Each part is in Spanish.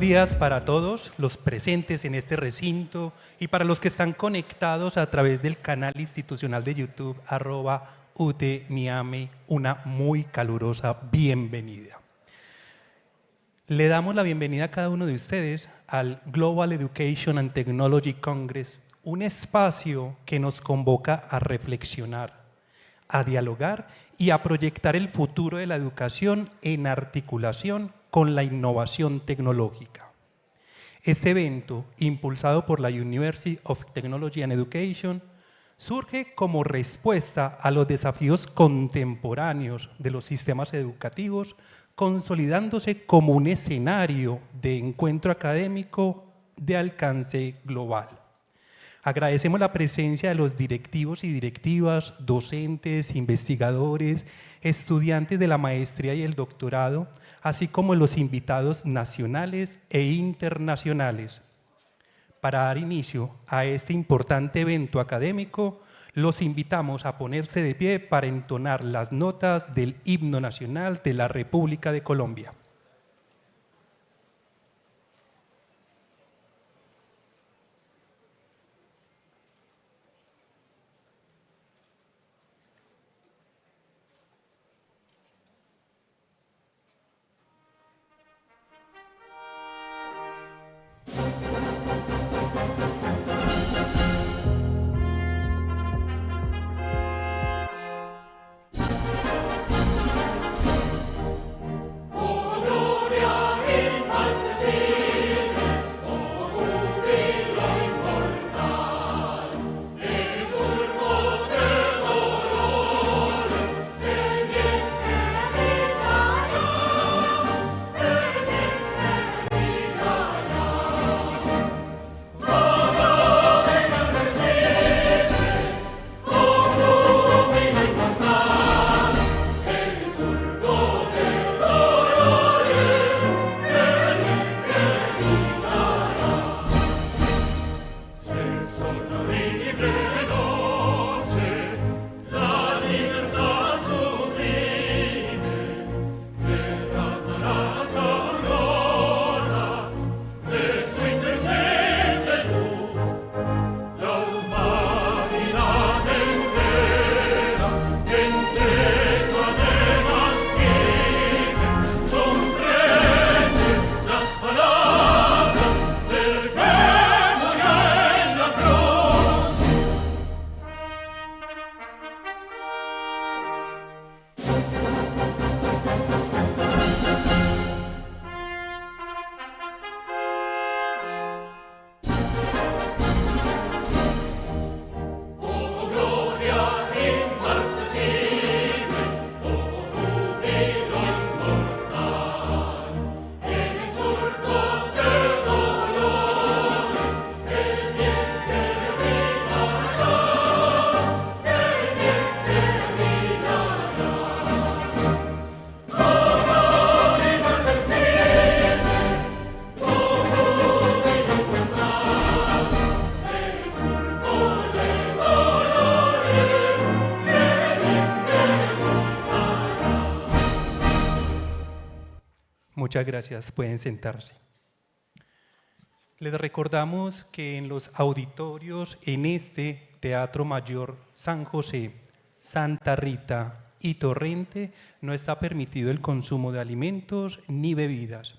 días para todos los presentes en este recinto y para los que están conectados a través del canal institucional de YouTube @UTMiami, una muy calurosa bienvenida. Le damos la bienvenida a cada uno de ustedes al Global Education and Technology Congress, un espacio que nos convoca a reflexionar, a dialogar y a proyectar el futuro de la educación en articulación con la innovación tecnológica. Este evento, impulsado por la University of Technology and Education, surge como respuesta a los desafíos contemporáneos de los sistemas educativos, consolidándose como un escenario de encuentro académico de alcance global. Agradecemos la presencia de los directivos y directivas, docentes, investigadores, estudiantes de la maestría y el doctorado, así como los invitados nacionales e internacionales. Para dar inicio a este importante evento académico, los invitamos a ponerse de pie para entonar las notas del himno nacional de la República de Colombia. Muchas gracias, pueden sentarse. Les recordamos que en los auditorios en este Teatro Mayor San José, Santa Rita y Torrente no está permitido el consumo de alimentos ni bebidas.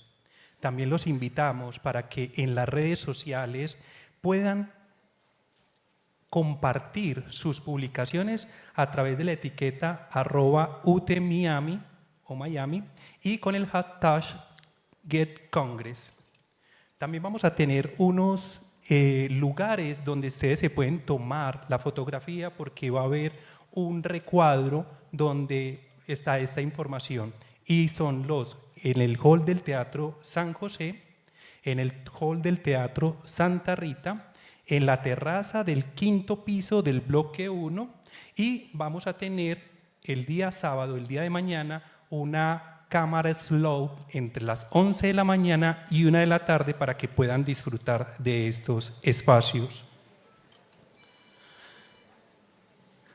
También los invitamos para que en las redes sociales puedan compartir sus publicaciones a través de la etiqueta @UTMiami o Miami y con el hashtag GetCongress. También vamos a tener unos lugares donde ustedes se pueden tomar la fotografía porque va a haber un recuadro donde está esta información y son en el hall del Teatro San José, en el hall del Teatro Santa Rita, en la terraza del 5º piso del bloque 1 y vamos a tener el día sábado, el día de mañana, una cámara slow entre las 11 de la mañana y 1 de la tarde para que puedan disfrutar de estos espacios.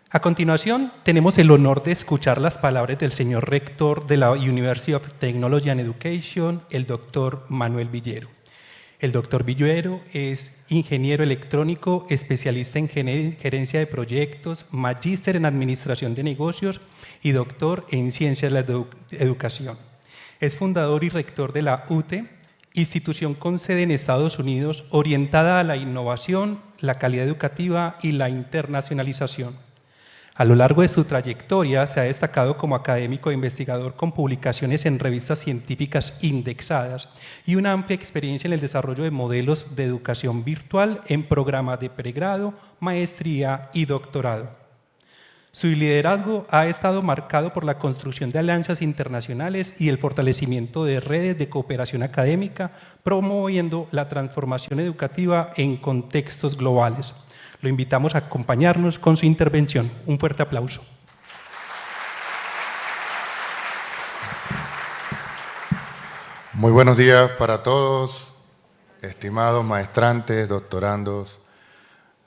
A continuación, tenemos el honor de escuchar las palabras del señor rector de la University of Technology and Education, el doctor Manuel Villero. El doctor Villero es ingeniero electrónico, especialista en gerencia de proyectos, magíster en administración de negocios y doctor en ciencias de la educación. Es fundador y rector de la UTE, institución con sede en Estados Unidos orientada a la innovación, la calidad educativa y la internacionalización. A lo largo de su trayectoria se ha destacado como académico e investigador con publicaciones en revistas científicas indexadas y una amplia experiencia en el desarrollo de modelos de educación virtual en programas de pregrado, maestría y doctorado. Su liderazgo ha estado marcado por la construcción de alianzas internacionales y el fortalecimiento de redes de cooperación académica, promoviendo la transformación educativa en contextos globales. Lo invitamos a acompañarnos con su intervención. Un fuerte aplauso. Muy buenos días para todos, estimados maestrantes, doctorandos.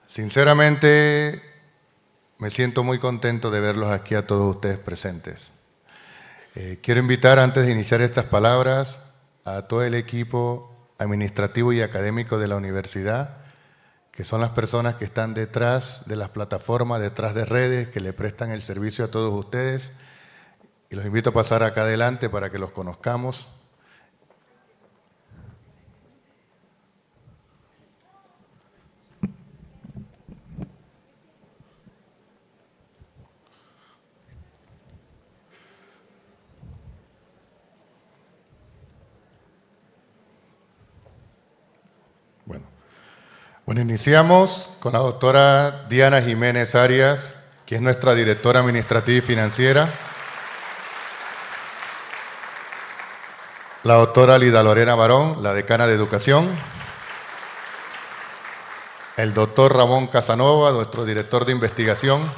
Sinceramente, me siento muy contento de verlos aquí a todos ustedes presentes. Quiero invitar, antes de iniciar estas palabras, a todo el equipo administrativo y académico de la universidad, que son las personas que están detrás de las plataformas, detrás de redes, que le prestan el servicio a todos ustedes. Y los invito a pasar acá adelante para que los conozcamos. Bueno, iniciamos con la doctora Diana Jiménez Arias, que es nuestra directora administrativa y financiera. La doctora Lida Lorena Barón, la decana de educación. El doctor Ramón Casanova, nuestro director de investigación.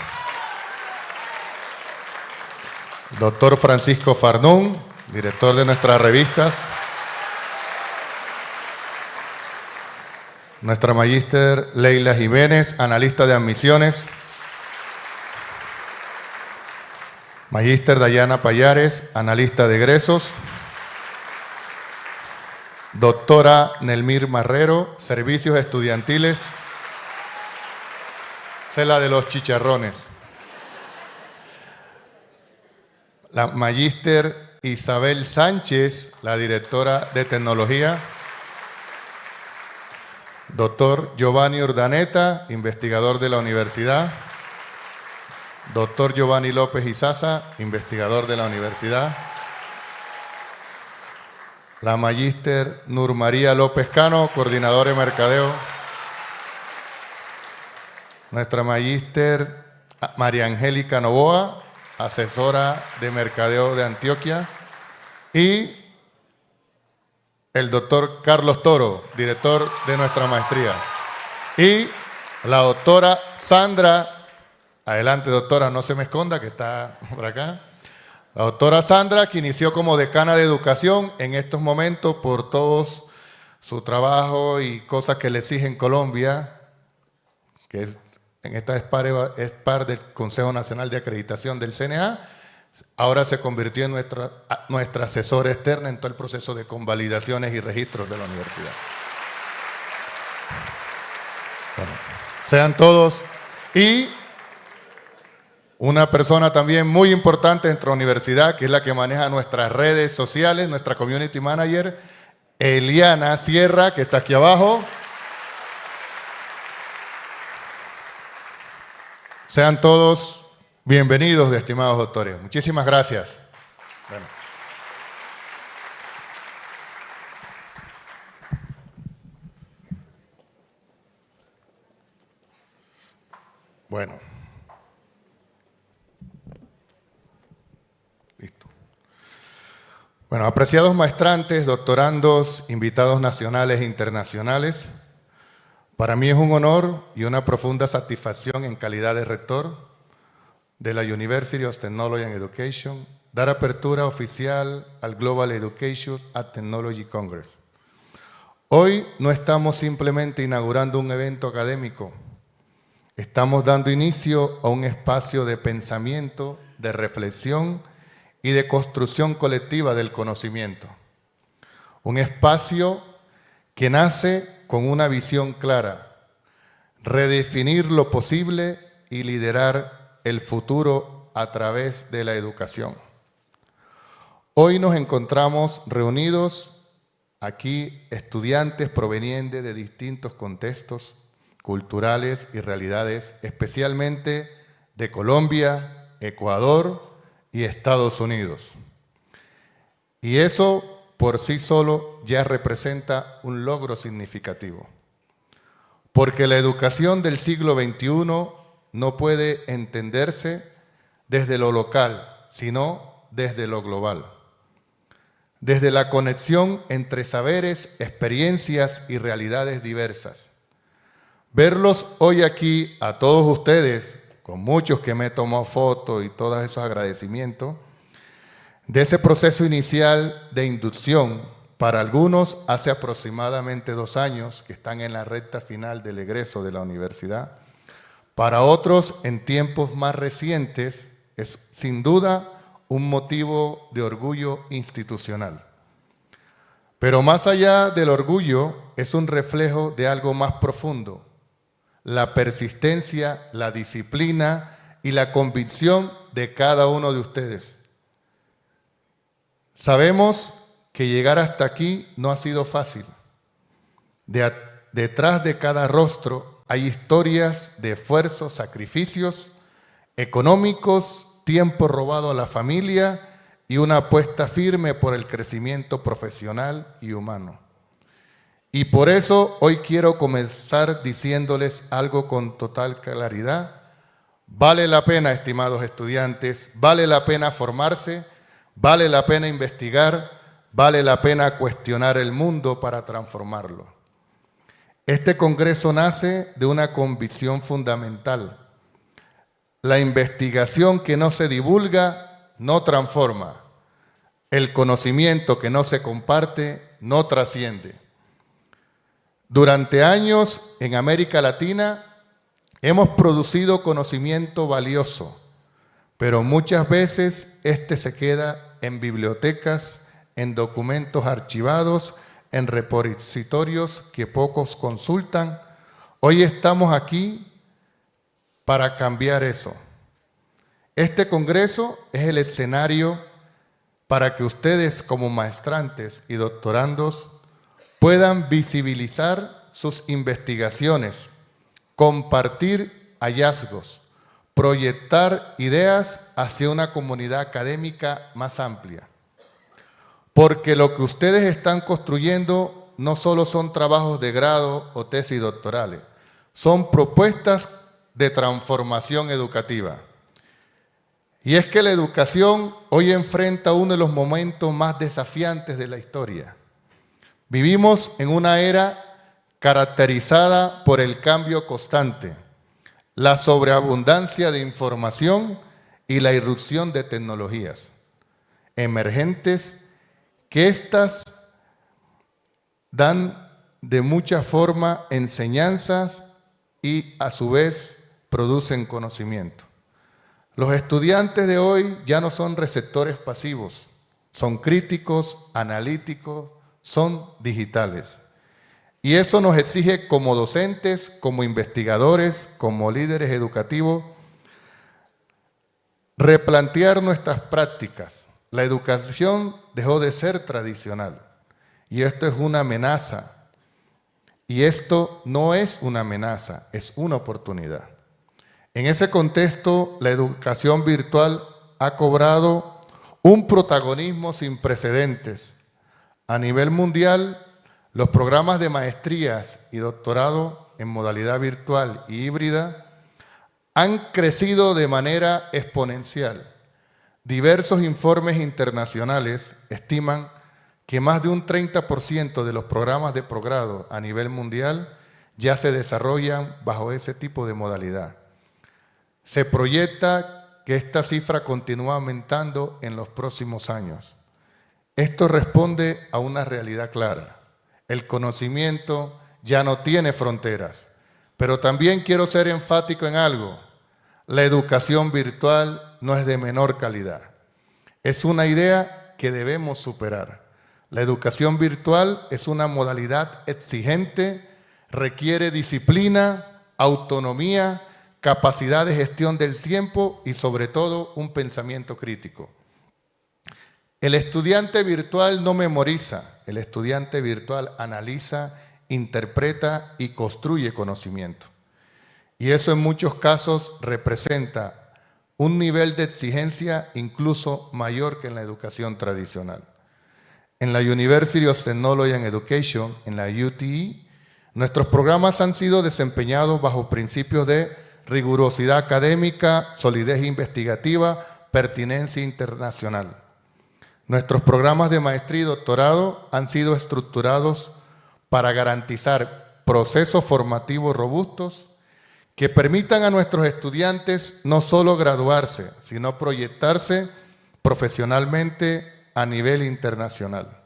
Doctor Francisco Farnún, director de nuestras revistas. Nuestra magíster Leila Jiménez, analista de admisiones. Magíster Dayana Payares, analista de egresos. Doctora Nelmir Marrero, servicios estudiantiles. Cela de los chicharrones. La magíster Isabel Sánchez, la directora de tecnología. Doctor Giovanni Urdaneta, investigador de la universidad. Doctor Giovanni López Izaza, investigador de la universidad. La magíster Nur María López Cano, coordinadora de mercadeo. Nuestra magíster María Angélica Novoa, asesora de mercadeo de Antioquia. Y el doctor Carlos Toro, director de nuestra maestría. Y la doctora Sandra, adelante doctora, no se me esconda que está por acá. La doctora Sandra, que inició como decana de educación en estos momentos por todo su trabajo y cosas que le exige en Colombia, que es, en esta es par del Consejo Nacional de Acreditación del CNA. Ahora se convirtió en nuestra asesora externa en todo el proceso de convalidaciones y registros de la universidad. Bueno, sean todos. Y una persona también muy importante dentro de la universidad, que es la que maneja nuestras redes sociales, nuestra community manager, Eliana Sierra, que está aquí abajo. Sean todos bienvenidos, estimados doctores. Muchísimas gracias. Bueno. Listo. Bueno, apreciados maestrantes, doctorandos, invitados nacionales e internacionales, para mí es un honor y una profunda satisfacción en calidad de rector de la University of Technology and Education, dar apertura oficial al Global Education and Technology Congress. Hoy no estamos simplemente inaugurando un evento académico, estamos dando inicio a un espacio de pensamiento, de reflexión y de construcción colectiva del conocimiento. Un espacio que nace con una visión clara: redefinir lo posible y liderar el futuro a través de la educación. Hoy nos encontramos reunidos aquí estudiantes provenientes de distintos contextos culturales y realidades, especialmente de Colombia, Ecuador y Estados Unidos. Y eso por sí solo ya representa un logro significativo, porque la educación del siglo XXI no puede entenderse desde lo local, sino desde lo global. Desde la conexión entre saberes, experiencias y realidades diversas. Verlos hoy aquí a todos ustedes, con muchos que me tomó fotos y todos esos agradecimientos, de ese proceso inicial de inducción, para algunos hace aproximadamente 2 años que están en la recta final del egreso de la universidad, para otros en tiempos más recientes, es sin duda un motivo de orgullo institucional. Pero más allá del orgullo, es un reflejo de algo más profundo: la persistencia, la disciplina y la convicción de cada uno de ustedes. Sabemos que llegar hasta aquí no ha sido fácil. Detrás de cada rostro hay historias de esfuerzos, sacrificios económicos, tiempo robado a la familia y una apuesta firme por el crecimiento profesional y humano. Y por eso hoy quiero comenzar diciéndoles algo con total claridad. Vale la pena, estimados estudiantes, vale la pena formarse, vale la pena investigar, vale la pena cuestionar el mundo para transformarlo. Este congreso nace de una convicción fundamental: la investigación que no se divulga no transforma. El conocimiento que no se comparte no trasciende. Durante años en América Latina hemos producido conocimiento valioso, pero muchas veces este se queda en bibliotecas, en documentos archivados, en repositorios que pocos consultan. Hoy estamos aquí para cambiar eso. Este congreso es el escenario para que ustedes, como maestrantes y doctorandos, puedan visibilizar sus investigaciones, compartir hallazgos, proyectar ideas hacia una comunidad académica más amplia. Porque lo que ustedes están construyendo no solo son trabajos de grado o tesis doctorales, son propuestas de transformación educativa. Y es que la educación hoy enfrenta uno de los momentos más desafiantes de la historia. Vivimos en una era caracterizada por el cambio constante, la sobreabundancia de información y la irrupción de tecnologías emergentes, que éstas dan de mucha forma enseñanzas y a su vez producen conocimiento. Los estudiantes de hoy ya no son receptores pasivos, son críticos, analíticos, son digitales. Y eso nos exige como docentes, como investigadores, como líderes educativos, replantear nuestras prácticas. La educación dejó de ser tradicional y esto es una amenaza. Y esto no es una amenaza, es una oportunidad. En ese contexto, la educación virtual ha cobrado un protagonismo sin precedentes. A nivel mundial, los programas de maestrías y doctorado en modalidad virtual y híbrida han crecido de manera exponencial. Diversos informes internacionales estiman que más de un 30% de los programas de posgrado a nivel mundial ya se desarrollan bajo ese tipo de modalidad. Se proyecta que esta cifra continúa aumentando en los próximos años. Esto responde a una realidad clara. El conocimiento ya no tiene fronteras. Pero también quiero ser enfático en algo. La educación virtual no es de menor calidad. Es una idea que debemos superar. La educación virtual es una modalidad exigente, requiere disciplina, autonomía, capacidad de gestión del tiempo y sobre todo un pensamiento crítico. El estudiante virtual no memoriza, el estudiante virtual analiza, interpreta y construye conocimiento. Y eso en muchos casos representa un nivel de exigencia incluso mayor que en la educación tradicional. En la University of Technology and Education, en la UTE, nuestros programas han sido desempeñados bajo principios de rigurosidad académica, solidez investigativa, pertinencia internacional. Nuestros programas de maestría y doctorado han sido estructurados para garantizar procesos formativos robustos que permitan a nuestros estudiantes no solo graduarse, sino proyectarse profesionalmente a nivel internacional.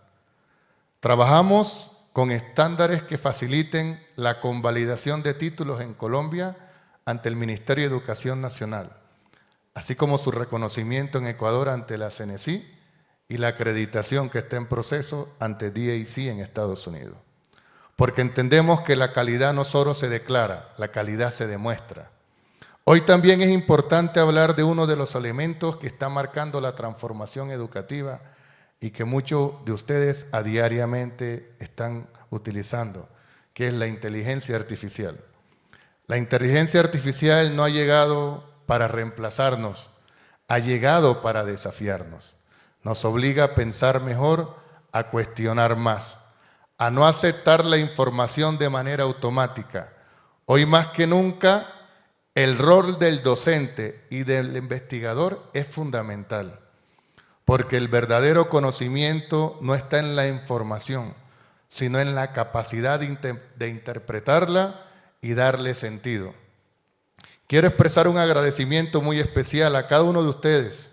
Trabajamos con estándares que faciliten la convalidación de títulos en Colombia ante el Ministerio de Educación Nacional, así como su reconocimiento en Ecuador ante la CNECI y la acreditación que está en proceso ante DAC en Estados Unidos. Porque entendemos que la calidad no solo se declara, la calidad se demuestra. Hoy también es importante hablar de uno de los elementos que está marcando la transformación educativa y que muchos de ustedes a diariamente están utilizando, que es la inteligencia artificial. La inteligencia artificial no ha llegado para reemplazarnos, ha llegado para desafiarnos. Nos obliga a pensar mejor, a cuestionar más, a no aceptar la información de manera automática. Hoy más que nunca, el rol del docente y del investigador es fundamental, porque el verdadero conocimiento no está en la información, sino en la capacidad de interpretarla y darle sentido. Quiero expresar un agradecimiento muy especial a cada uno de ustedes.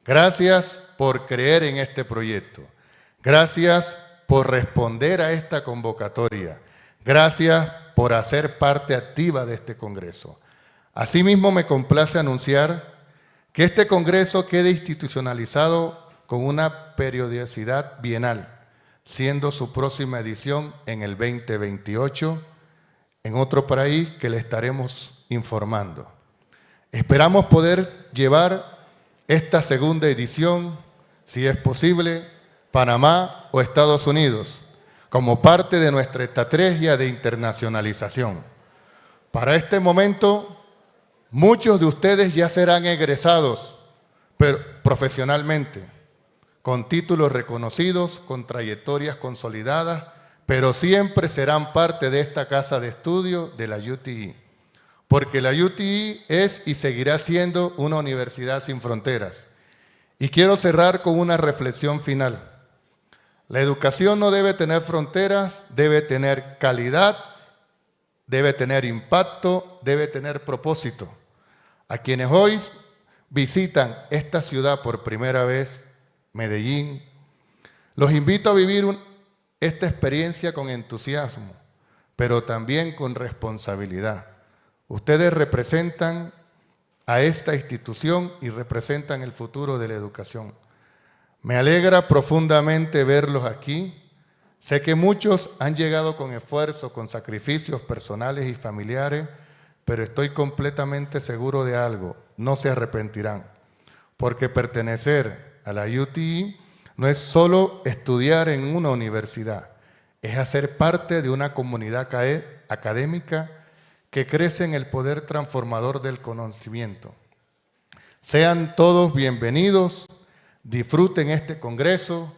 Gracias por creer en este proyecto. Gracias por responder a esta convocatoria. Gracias por hacer parte activa de este Congreso. Asimismo, me complace anunciar que este Congreso quede institucionalizado con una periodicidad bienal, siendo su próxima edición en el 2028, en otro país que le estaremos informando. Esperamos poder llevar esta segunda edición, si es posible, Panamá o Estados Unidos, como parte de nuestra estrategia de internacionalización. Para este momento, muchos de ustedes ya serán egresados profesionalmente, con títulos reconocidos, con trayectorias consolidadas, pero siempre serán parte de esta casa de estudio de la UTE, porque la UTE es y seguirá siendo una universidad sin fronteras. Y quiero cerrar con una reflexión final. La educación no debe tener fronteras, debe tener calidad, debe tener impacto, debe tener propósito. A quienes hoy visitan esta ciudad por primera vez, Medellín, los invito a vivir esta experiencia con entusiasmo, pero también con responsabilidad. Ustedes representan a esta institución y representan el futuro de la educación. Me alegra profundamente verlos aquí. Sé que muchos han llegado con esfuerzo, con sacrificios personales y familiares, pero estoy completamente seguro de algo, no se arrepentirán, porque pertenecer a la UTE no es solo estudiar en una universidad, es hacer parte de una comunidad académica que crece en el poder transformador del conocimiento. Sean todos bienvenidos, disfruten este congreso,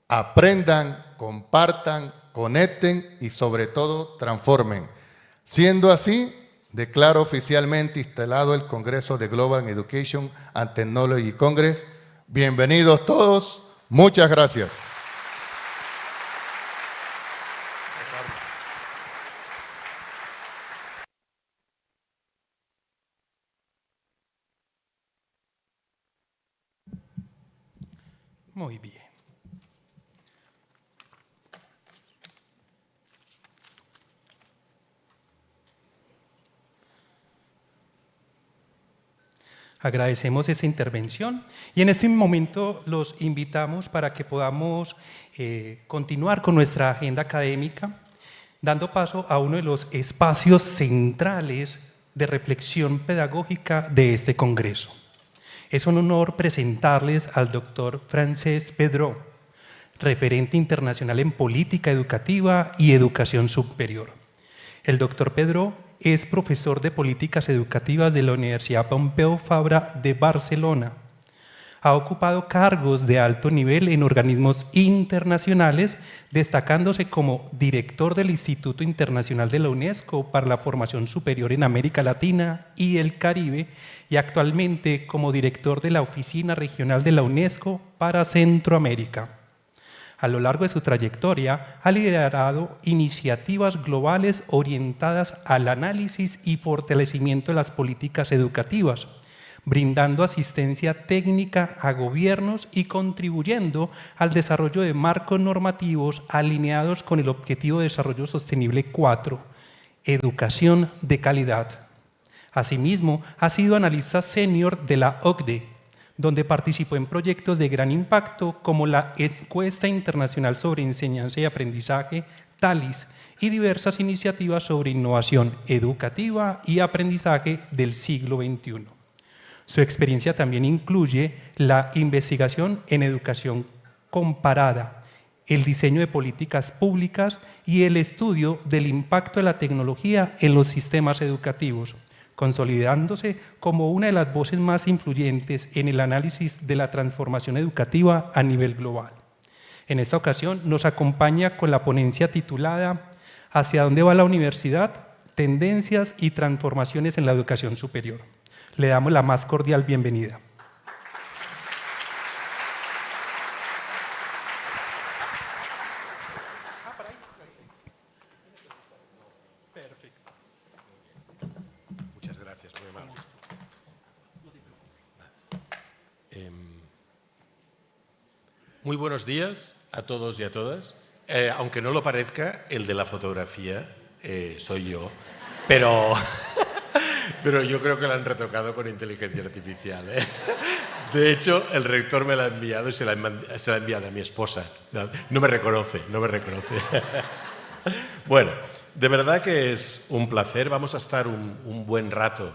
aprendan, compartan, conecten y sobre todo transformen. Siendo así, declaro oficialmente instalado el Congreso de Global Education and Technology Congress. Bienvenidos todos, muchas gracias. Muy bien. Agradecemos esta intervención y en este momento los invitamos para que podamos continuar con nuestra agenda académica, dando paso a uno de los espacios centrales de reflexión pedagógica de este congreso. Es un honor presentarles al doctor Francesc Pedró, referente internacional en política educativa y educación superior. El doctor Pedró es profesor de políticas educativas de la Universidad Pompeu Fabra de Barcelona. Ha ocupado cargos de alto nivel en organismos internacionales, destacándose como director del Instituto Internacional de la UNESCO para la Formación Superior en América Latina y el Caribe y actualmente como director de la Oficina Regional de la UNESCO para Centroamérica. A lo largo de su trayectoria, ha liderado iniciativas globales orientadas al análisis y fortalecimiento de las políticas educativas, brindando asistencia técnica a gobiernos y contribuyendo al desarrollo de marcos normativos alineados con el Objetivo de Desarrollo Sostenible 4, Educación de Calidad. Asimismo, ha sido analista senior de la OCDE, donde participó en proyectos de gran impacto como la Encuesta Internacional sobre Enseñanza y Aprendizaje, TALIS, y diversas iniciativas sobre innovación educativa y aprendizaje del siglo XXI. Su experiencia también incluye la investigación en educación comparada, el diseño de políticas públicas y el estudio del impacto de la tecnología en los sistemas educativos, consolidándose como una de las voces más influyentes en el análisis de la transformación educativa a nivel global. En esta ocasión nos acompaña con la ponencia titulada ¿Hacia dónde va la universidad? Tendencias y transformaciones en la educación superior. Le damos la más cordial bienvenida. Muy buenos días a todos y a todas. Aunque no lo parezca, el de la fotografía soy yo, pero yo creo que la han retocado con inteligencia artificial. De hecho, el rector me la ha enviado y se la ha enviado a mi esposa. No me reconoce. Bueno, de verdad que es un placer. Vamos a estar un buen rato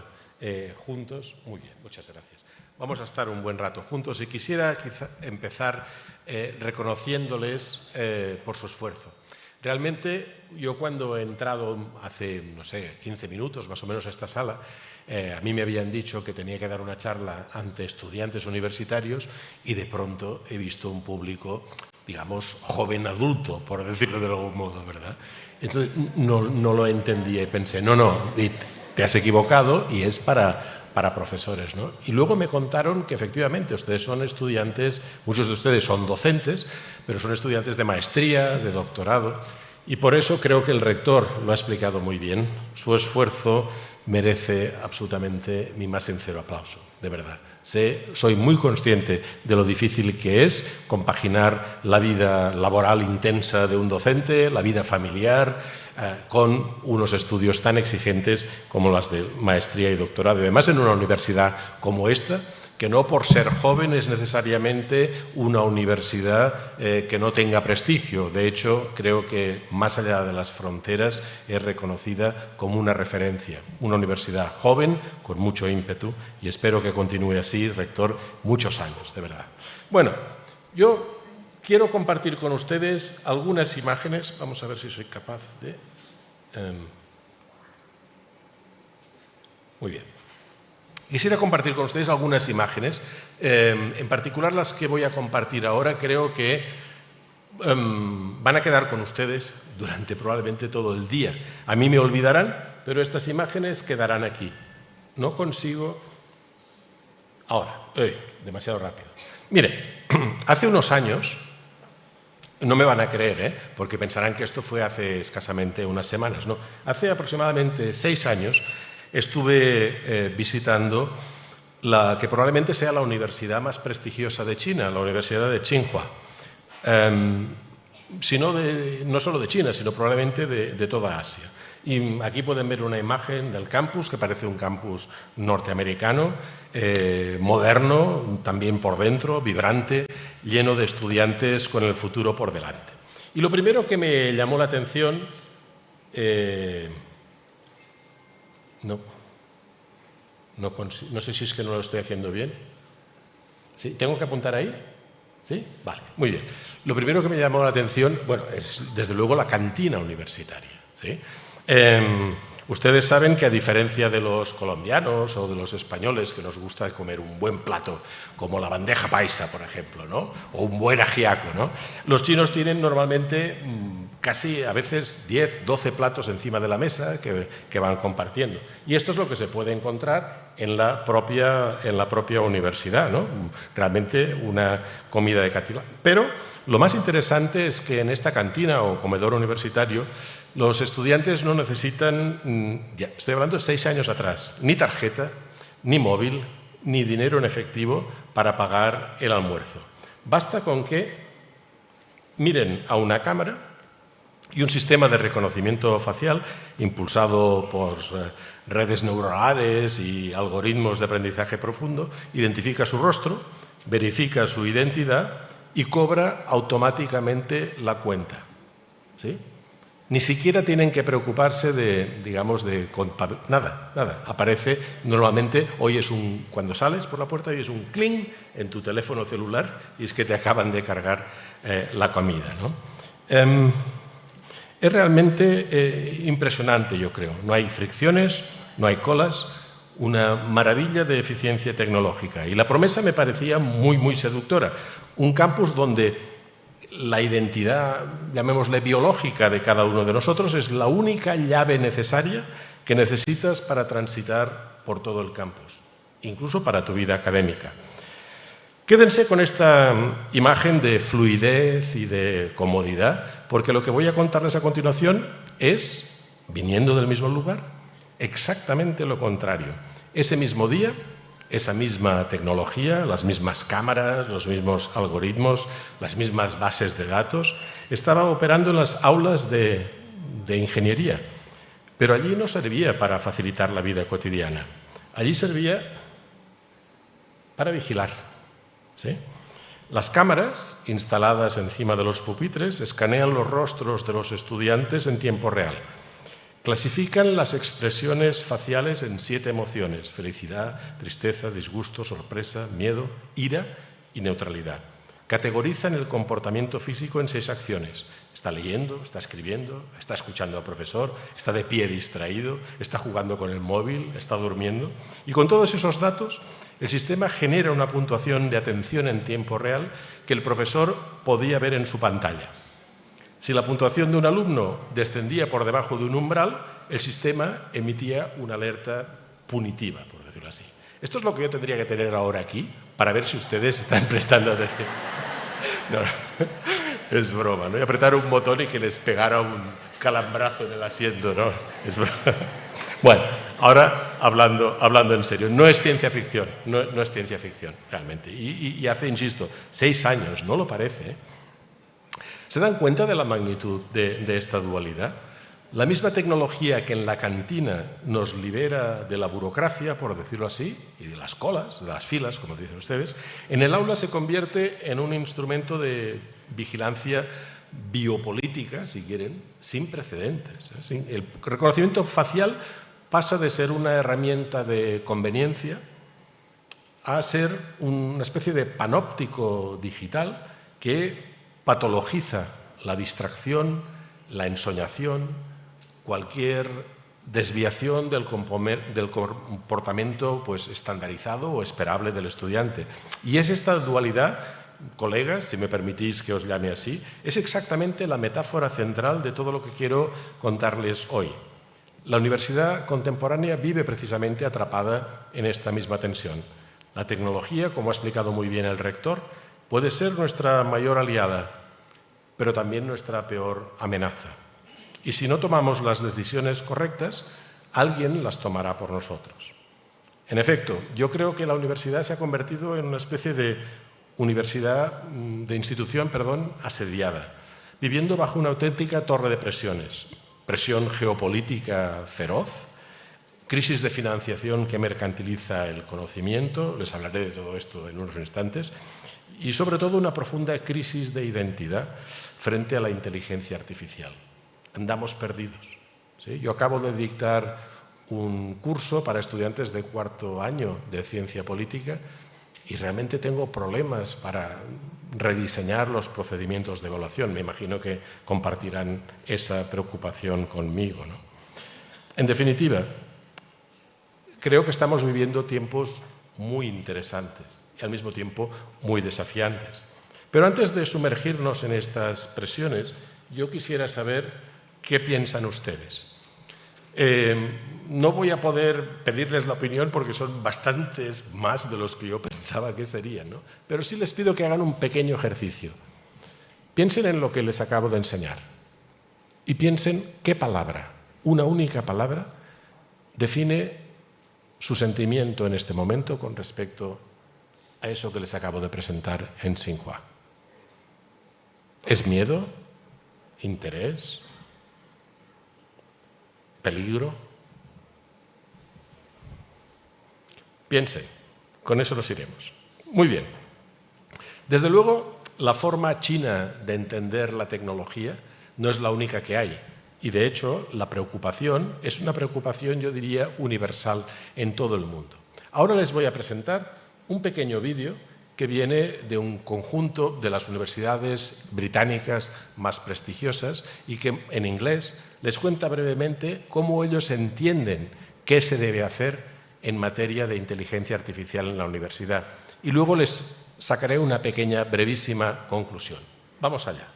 juntos. Muy bien, muchas gracias. Vamos a estar un buen rato juntos y quisiera empezar reconociéndoles por su esfuerzo. Realmente, yo cuando he entrado hace, 15 minutos más o menos a esta sala, a mí me habían dicho que tenía que dar una charla ante estudiantes universitarios y de pronto he visto un público, digamos, joven adulto, por decirlo de algún modo, ¿verdad? Entonces no lo entendía y pensé, no, te has equivocado y es para profesores, ¿no? Y luego me contaron que efectivamente ustedes son estudiantes, muchos de ustedes son docentes, pero son estudiantes de maestría, de doctorado, y por eso creo que el rector lo ha explicado muy bien. Su esfuerzo merece absolutamente mi más sincero aplauso, de verdad. Soy muy consciente de lo difícil que es compaginar la vida laboral intensa de un docente, la vida familiar, con unos estudios tan exigentes como las de maestría y doctorado. Además, en una universidad como esta, que no por ser joven es necesariamente una universidad que no tenga prestigio. De hecho, creo que más allá de las fronteras es reconocida como una referencia. Una universidad joven, con mucho ímpetu, y espero que continúe así, rector, muchos años, de verdad. Bueno, yo quiero compartir con ustedes algunas imágenes. Vamos a ver si soy capaz de... Muy bien. Quisiera compartir con ustedes algunas imágenes, en particular las que voy a compartir ahora. Creo que van a quedar con ustedes durante probablemente todo el día. A mí me olvidarán, pero estas imágenes quedarán aquí. No consigo... Ahora, demasiado rápido. Mire, hace unos años... No me van a creer, porque pensarán que esto fue hace escasamente unas semanas. No, hace aproximadamente 6 años estuve visitando la que probablemente sea la universidad más prestigiosa de China, la Universidad de Tsinghua. No solo de China, sino probablemente de toda Asia. Y aquí pueden ver una imagen del campus, que parece un campus norteamericano, moderno, también por dentro, vibrante, lleno de estudiantes con el futuro por delante. Y lo primero que me llamó la atención... no sé si es que no lo estoy haciendo bien. ¿Sí? ¿Tengo que apuntar ahí? ¿Sí? Vale, muy bien. Lo primero que me llamó la atención, bueno, es desde luego la cantina universitaria. ¿Sí? Ustedes saben que a diferencia de los colombianos o de los españoles, que nos gusta comer un buen plato, como la bandeja paisa, por ejemplo, ¿no? O un buen ajiaco, ¿no? Los chinos tienen normalmente casi a veces 10, 12 platos encima de la mesa que van compartiendo. Y esto es lo que se puede encontrar en la propia universidad, ¿no? Realmente una comida de calidad. Pero lo más interesante es que en esta cantina o comedor universitario los estudiantes no necesitan, ya estoy hablando de 6 años atrás, ni tarjeta, ni móvil, ni dinero en efectivo para pagar el almuerzo. Basta con que miren a una cámara y un sistema de reconocimiento facial impulsado por redes neuronales y algoritmos de aprendizaje profundo, identifica su rostro, verifica su identidad y cobra automáticamente la cuenta. ¿Sí? Ni siquiera tienen que preocuparse de, digamos, nada. Aparece normalmente, cuando sales por la puerta, hoy es un cling en tu teléfono celular y es que te acaban de cargar la comida, ¿no? Es realmente impresionante, yo creo. No hay fricciones, no hay colas, una maravilla de eficiencia tecnológica. Y la promesa me parecía muy, muy seductora. Un campus donde la identidad, llamémosle biológica, de cada uno de nosotros es la única llave necesaria que necesitas para transitar por todo el campus, incluso para tu vida académica. Quédense con esta imagen de fluidez y de comodidad, porque lo que voy a contarles a continuación es, viniendo del mismo lugar, exactamente lo contrario. Ese mismo día, esa misma tecnología, las mismas cámaras, los mismos algoritmos, las mismas bases de datos, estaba operando en las aulas de ingeniería. Pero allí no servía para facilitar la vida cotidiana. Allí servía para vigilar. ¿Sí? Las cámaras, instaladas encima de los pupitres, escanean los rostros de los estudiantes en tiempo real. Clasifican las expresiones faciales en 7 emociones: felicidad, tristeza, disgusto, sorpresa, miedo, ira y neutralidad. Categorizan el comportamiento físico en 6 acciones. Está leyendo, está escribiendo, está escuchando al profesor, está de pie distraído, está jugando con el móvil, está durmiendo. Y con todos esos datos, el sistema genera una puntuación de atención en tiempo real que el profesor podía ver en su pantalla. Si la puntuación de un alumno descendía por debajo de un umbral, el sistema emitía una alerta punitiva, por decirlo así. Esto es lo que yo tendría que tener ahora aquí para ver si ustedes están prestando atención. No, es broma, ¿no? Y apretar un botón y que les pegara un calambrazo en el asiento, ¿no? Es broma. Bueno, ahora hablando en serio, no es ciencia ficción, no es ciencia ficción realmente. Y hace, insisto, 6 años, ¿no lo parece? ¿Se dan cuenta de la magnitud de esta dualidad? La misma tecnología que en la cantina nos libera de la burocracia, por decirlo así, y de las colas, de las filas, como dicen ustedes, en el aula se convierte en un instrumento de vigilancia biopolítica, si quieren, sin precedentes. El reconocimiento facial pasa de ser una herramienta de conveniencia a ser una especie de panóptico digital que patologiza la distracción, la ensoñación, cualquier desviación del comportamiento pues, estandarizado o esperable del estudiante. Y es esta dualidad, colegas, si me permitís que os llame así, es exactamente la metáfora central de todo lo que quiero contarles hoy. La universidad contemporánea vive precisamente atrapada en esta misma tensión. La tecnología, como ha explicado muy bien el rector, puede ser nuestra mayor aliada, pero también nuestra peor amenaza. Y si no tomamos las decisiones correctas, alguien las tomará por nosotros. En efecto, yo creo que la universidad se ha convertido en una especie de institución asediada, viviendo bajo una auténtica torre de presiones. presión geopolítica feroz, crisis de financiación que mercantiliza el conocimiento, les hablaré de todo esto en unos instantes, y sobre todo una profunda crisis de identidad frente a la inteligencia artificial. Andamos perdidos, ¿sí? Yo acabo de dictar un curso para estudiantes de cuarto año de ciencia política y realmente tengo problemas para rediseñar los procedimientos de evaluación. Me imagino que compartirán esa preocupación conmigo, ¿no? En definitiva, creo que estamos viviendo tiempos muy interesantes y al mismo tiempo muy desafiantes. Pero antes de sumergirnos en estas presiones, yo quisiera saber qué piensan ustedes. No voy a poder pedirles la opinión porque son bastantes más de los que yo pensaba que serían, ¿no? Pero sí les pido que hagan un pequeño ejercicio. Piensen en lo que les acabo de enseñar y piensen qué palabra, una única palabra, define su sentimiento en este momento con respecto a eso que les acabo de presentar en Tsinghua. ¿Es miedo? ¿Interés? ¿Peligro? Piense, con eso nos iremos. Muy bien. Desde luego, la forma china de entender la tecnología no es la única que hay. Y de hecho, la preocupación es una preocupación, yo diría, universal en todo el mundo. Ahora les voy a presentar un pequeño vídeo que viene de un conjunto de las universidades británicas más prestigiosas y que en inglés les cuenta brevemente cómo ellos entienden qué se debe hacer en materia de inteligencia artificial en la universidad. Y luego les sacaré una pequeña, brevísima conclusión. Vamos allá.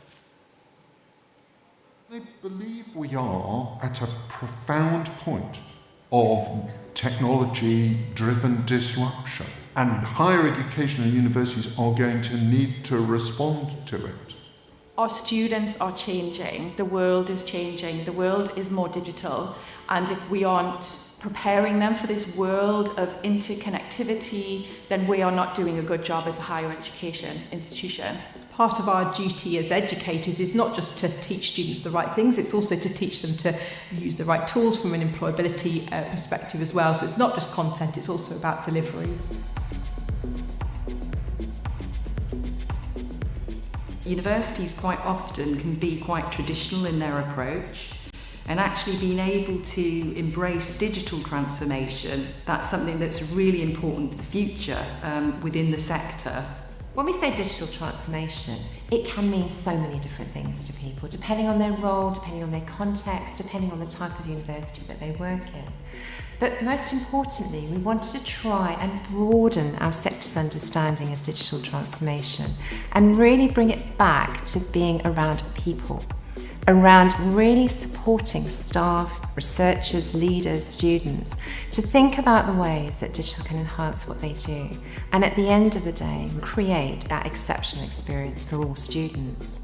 I believe we are at a profound point of technology-driven disruption, and higher education and universities are going to need to respond to it. Our students are changing, the world is changing, the world is more digital, and if we aren't preparing them for this world of interconnectivity, then we are not doing a good job as a higher education institution. Part of our duty as educators is not just to teach students the right things, it's also to teach them to use the right tools from an employability perspective as well. So it's not just content, it's also about delivery. Universities quite often can be quite traditional in their approach, and actually being able to embrace digital transformation, that's something that's really important to the future within the sector. When we say digital transformation, it can mean so many different things to people, depending on their role, depending on their context, depending on the type of university that they work in. But most importantly, we wanted to try and broaden our sector's understanding of digital transformation and really bring it back to being around people, around really supporting staff, researchers, leaders, students to think about the ways that digital can enhance what they do and at the end of the day create that exceptional experience for all students.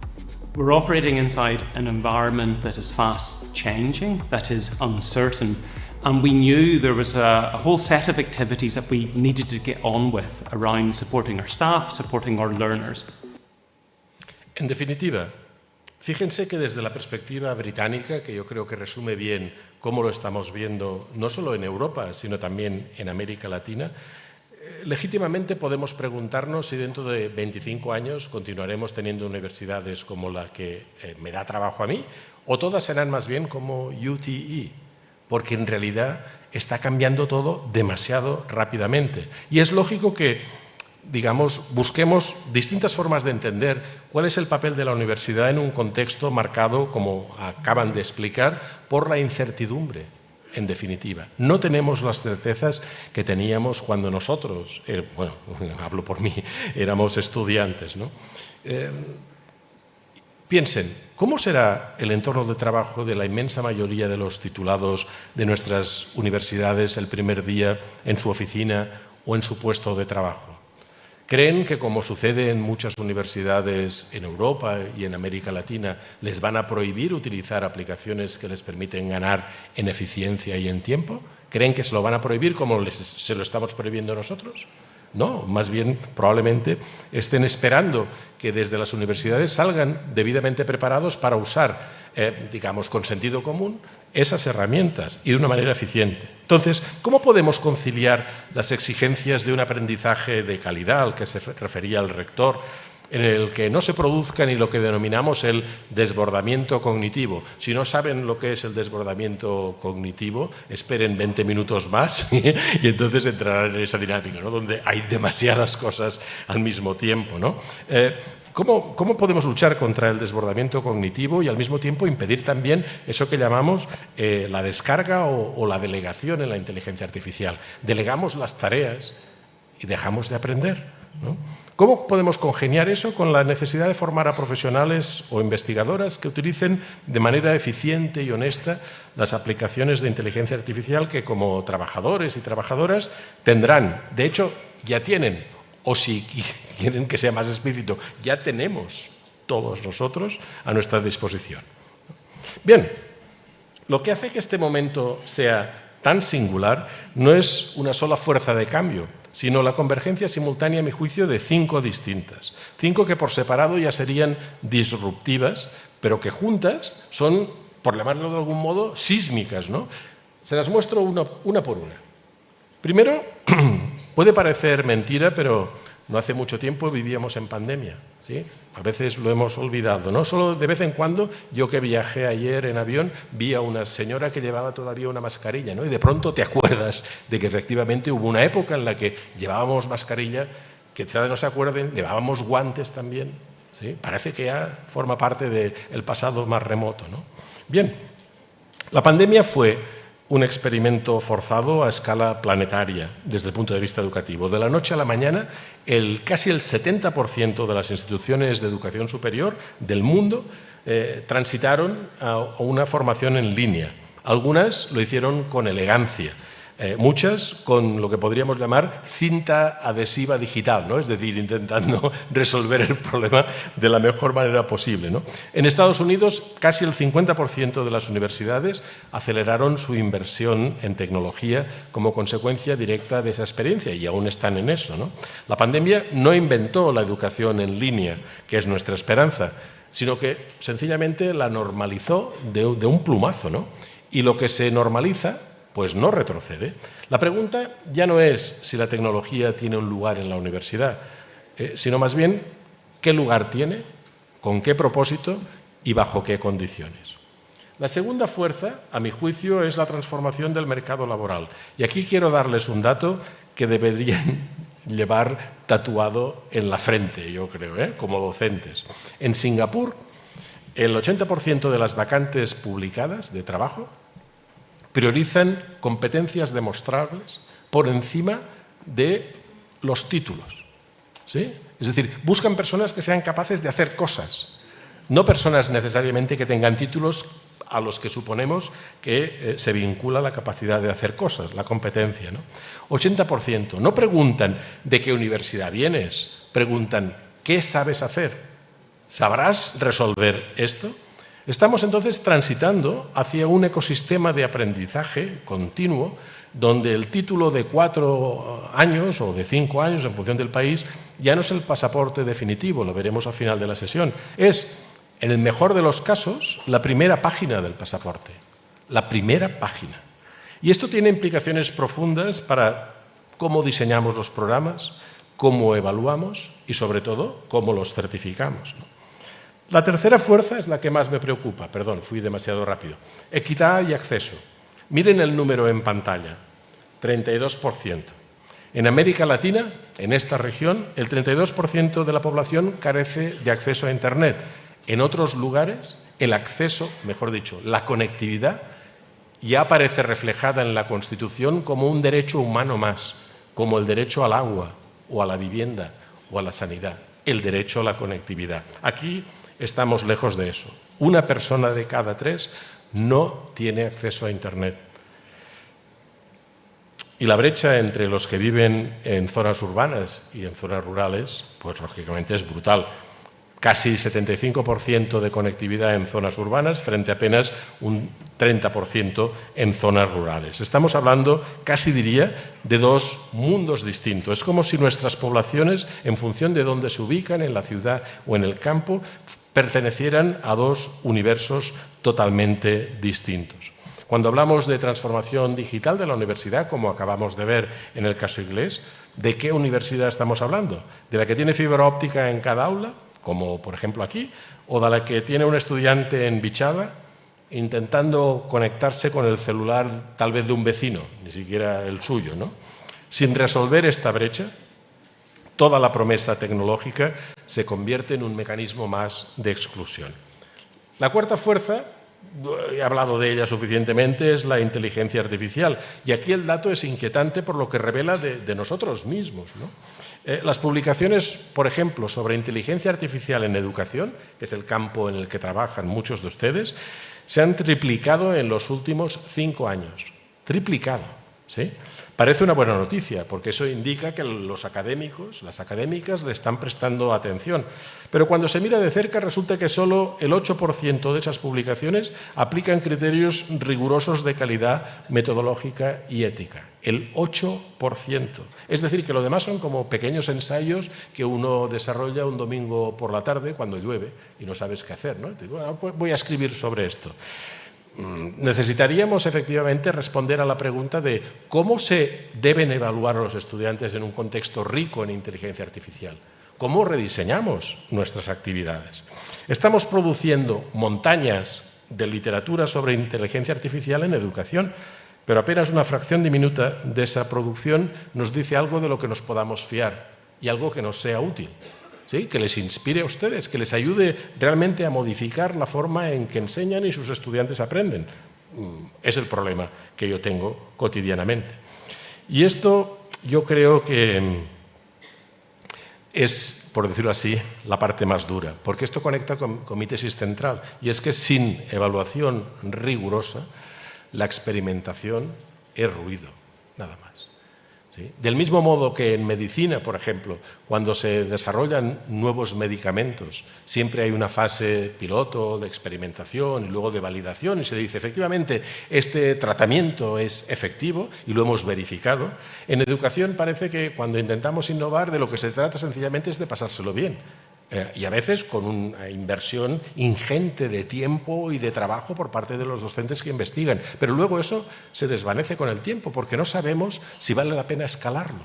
We're operating inside an environment that is fast changing, that is uncertain, and we knew there was a whole set of activities that we needed to get on with around supporting our staff, supporting our learners. En definitiva, fíjense que desde la perspectiva británica, que yo creo que resume bien cómo lo estamos viendo no solo en Europa, sino también en América Latina, legítimamente podemos preguntarnos si dentro de 25 años continuaremos teniendo universidades como la que me da trabajo a mí, o todas serán más bien como UTE, porque en realidad está cambiando todo demasiado rápidamente. Y es lógico que, digamos, busquemos distintas formas de entender cuál es el papel de la universidad en un contexto marcado, como acaban de explicar, por la incertidumbre, en definitiva. No tenemos las certezas que teníamos cuando nosotros, bueno, hablo por mí, éramos estudiantes, ¿no? Piensen, ¿cómo será el entorno de trabajo de la inmensa mayoría de los titulados de nuestras universidades el primer día en su oficina o en su puesto de trabajo? ¿Creen que, como sucede en muchas universidades en Europa y en América Latina, les van a prohibir utilizar aplicaciones que les permiten ganar en eficiencia y en tiempo? ¿Creen que se lo van a prohibir como se lo estamos prohibiendo nosotros? No, más bien probablemente estén esperando que desde las universidades salgan debidamente preparados para usar, digamos, con sentido común, esas herramientas y de una manera eficiente. Entonces, ¿cómo podemos conciliar las exigencias de un aprendizaje de calidad al que se refería el rector, en el que no se produzca ni lo que denominamos el desbordamiento cognitivo? Si no saben lo que es el desbordamiento cognitivo, esperen 20 minutos más y entonces entrarán en esa dinámica, ¿no?, donde hay demasiadas cosas al mismo tiempo, ¿no? ¿Cómo podemos luchar contra el desbordamiento cognitivo y al mismo tiempo impedir también eso que llamamos la descarga o la delegación en la inteligencia artificial? Delegamos las tareas y dejamos de aprender, ¿no? ¿Cómo podemos congeniar eso con la necesidad de formar a profesionales o investigadoras que utilicen de manera eficiente y honesta las aplicaciones de inteligencia artificial que como trabajadores y trabajadoras tendrán? De hecho, ya tienen, o si quieren que sea más explícito, ya tenemos todos nosotros a nuestra disposición. Bien, lo que hace que este momento sea tan singular no es una sola fuerza de cambio, sino la convergencia simultánea, a mi juicio, de 5 distintas. 5 que por separado ya serían disruptivas, pero que juntas son, por llamarlo de algún modo, sísmicas, ¿no? Se las muestro una por una. Primero, puede parecer mentira, pero no hace mucho tiempo vivíamos en pandemia, ¿sí? A veces lo hemos olvidado, ¿no? Solo de vez en cuando, yo que viajé ayer en avión, vi a una señora que llevaba todavía una mascarilla, ¿no? Y de pronto te acuerdas de que efectivamente hubo una época en la que llevábamos mascarilla, que quizá no se acuerden, llevábamos guantes también, ¿sí? Parece que ya forma parte del pasado más remoto, ¿no? Bien, la pandemia fue un experimento forzado a escala planetaria desde el punto de vista educativo. De la noche a la mañana, casi el 70% de las instituciones de educación superior del mundo transitaron a una formación en línea. Algunas lo hicieron con elegancia, muchas con lo que podríamos llamar cinta adhesiva digital, ¿no? Es decir, intentando resolver el problema de la mejor manera posible, ¿no? En Estados Unidos, casi el 50% de las universidades aceleraron su inversión en tecnología como consecuencia directa de esa experiencia y aún están en eso, ¿no? La pandemia no inventó la educación en línea, que es nuestra esperanza, sino que sencillamente la normalizó de un plumazo, ¿no? Y lo que se normaliza pues no retrocede. La pregunta ya no es si la tecnología tiene un lugar en la universidad, sino más bien qué lugar tiene, con qué propósito y bajo qué condiciones. La segunda fuerza, a mi juicio, es la transformación del mercado laboral. Y aquí quiero darles un dato que deberían llevar tatuado en la frente, yo creo, como docentes. En Singapur, el 80% de las vacantes publicadas de trabajo priorizan competencias demostrables por encima de los títulos, ¿sí? Es decir, buscan personas que sean capaces de hacer cosas, no personas necesariamente que tengan títulos a los que suponemos que se vincula la capacidad de hacer cosas, la competencia, ¿no? 80%. No preguntan de qué universidad vienes, preguntan ¿qué sabes hacer? ¿Sabrás resolver esto? Estamos entonces transitando hacia un ecosistema de aprendizaje continuo donde el título de 4 años o de 5 años en función del país ya no es el pasaporte definitivo, lo veremos al final de la sesión. Es, en el mejor de los casos, la primera página del pasaporte. La primera página. Y esto tiene implicaciones profundas para cómo diseñamos los programas, cómo evaluamos y, sobre todo, cómo los certificamos, ¿no? La tercera fuerza es la que más me preocupa. Perdón, fui demasiado rápido. Equidad y acceso. Miren el número en pantalla. 32%. En América Latina, en esta región, el 32% de la población carece de acceso a Internet. En otros lugares, el acceso, mejor dicho, la conectividad, ya aparece reflejada en la Constitución como un derecho humano más, como el derecho al agua, o a la vivienda, o a la sanidad. El derecho a la conectividad. Aquí estamos lejos de eso. Una persona de cada 3 no tiene acceso a Internet. Y la brecha entre los que viven en zonas urbanas y en zonas rurales, pues lógicamente es brutal. Casi 75% de conectividad en zonas urbanas frente a apenas un 30% en zonas rurales. Estamos hablando, casi diría, de dos mundos distintos. Es como si nuestras poblaciones, en función de dónde se ubican, en la ciudad o en el campo, pertenecieran a dos universos totalmente distintos. Cuando hablamos de transformación digital de la universidad, como acabamos de ver en el caso inglés, ¿de qué universidad estamos hablando? ¿De la que tiene fibra óptica en cada aula, como por ejemplo aquí, o de la que tiene un estudiante en Bichada intentando conectarse con el celular tal vez de un vecino, ni siquiera el suyo, ¿no? Sin resolver esta brecha, toda la promesa tecnológica se convierte en un mecanismo más de exclusión. La cuarta fuerza, he hablado de ella suficientemente, es la inteligencia artificial. Y aquí el dato es inquietante por lo que revela de nosotros mismos, ¿no? Las publicaciones, por ejemplo, sobre inteligencia artificial en educación, que es el campo en el que trabajan muchos de ustedes, se han triplicado en los últimos 5 años. Triplicado, ¿sí? Parece una buena noticia, porque eso indica que los académicos, las académicas, le están prestando atención. Pero cuando se mira de cerca, resulta que solo el 8% de esas publicaciones aplican criterios rigurosos de calidad metodológica y ética. El 8%. Es decir, que lo demás son como pequeños ensayos que uno desarrolla un domingo por la tarde cuando llueve y no sabes qué hacer, ¿no? Bueno, pues voy a escribir sobre esto. Necesitaríamos efectivamente responder a la pregunta de cómo se deben evaluar a los estudiantes en un contexto rico en inteligencia artificial. ¿Cómo rediseñamos nuestras actividades? Estamos produciendo montañas de literatura sobre inteligencia artificial en educación, pero apenas una fracción diminuta de esa producción nos dice algo de lo que nos podamos fiar y algo que nos sea útil. ¿Sí? Que les inspire a ustedes, que les ayude realmente a modificar la forma en que enseñan y sus estudiantes aprenden. Es el problema que yo tengo cotidianamente. Y esto yo creo que es, por decirlo así, la parte más dura, porque esto conecta con mi tesis central, y es que sin evaluación rigurosa, la experimentación es ruido, nada más. ¿Sí? Del mismo modo que en medicina, por ejemplo, cuando se desarrollan nuevos medicamentos, siempre hay una fase piloto de experimentación y luego de validación y se dice, efectivamente, este tratamiento es efectivo y lo hemos verificado. En educación parece que cuando intentamos innovar, de lo que se trata sencillamente es de pasárselo bien. Y a veces con una inversión ingente de tiempo y de trabajo por parte de los docentes que investigan. Pero luego eso se desvanece con el tiempo porque no sabemos si vale la pena escalarlo,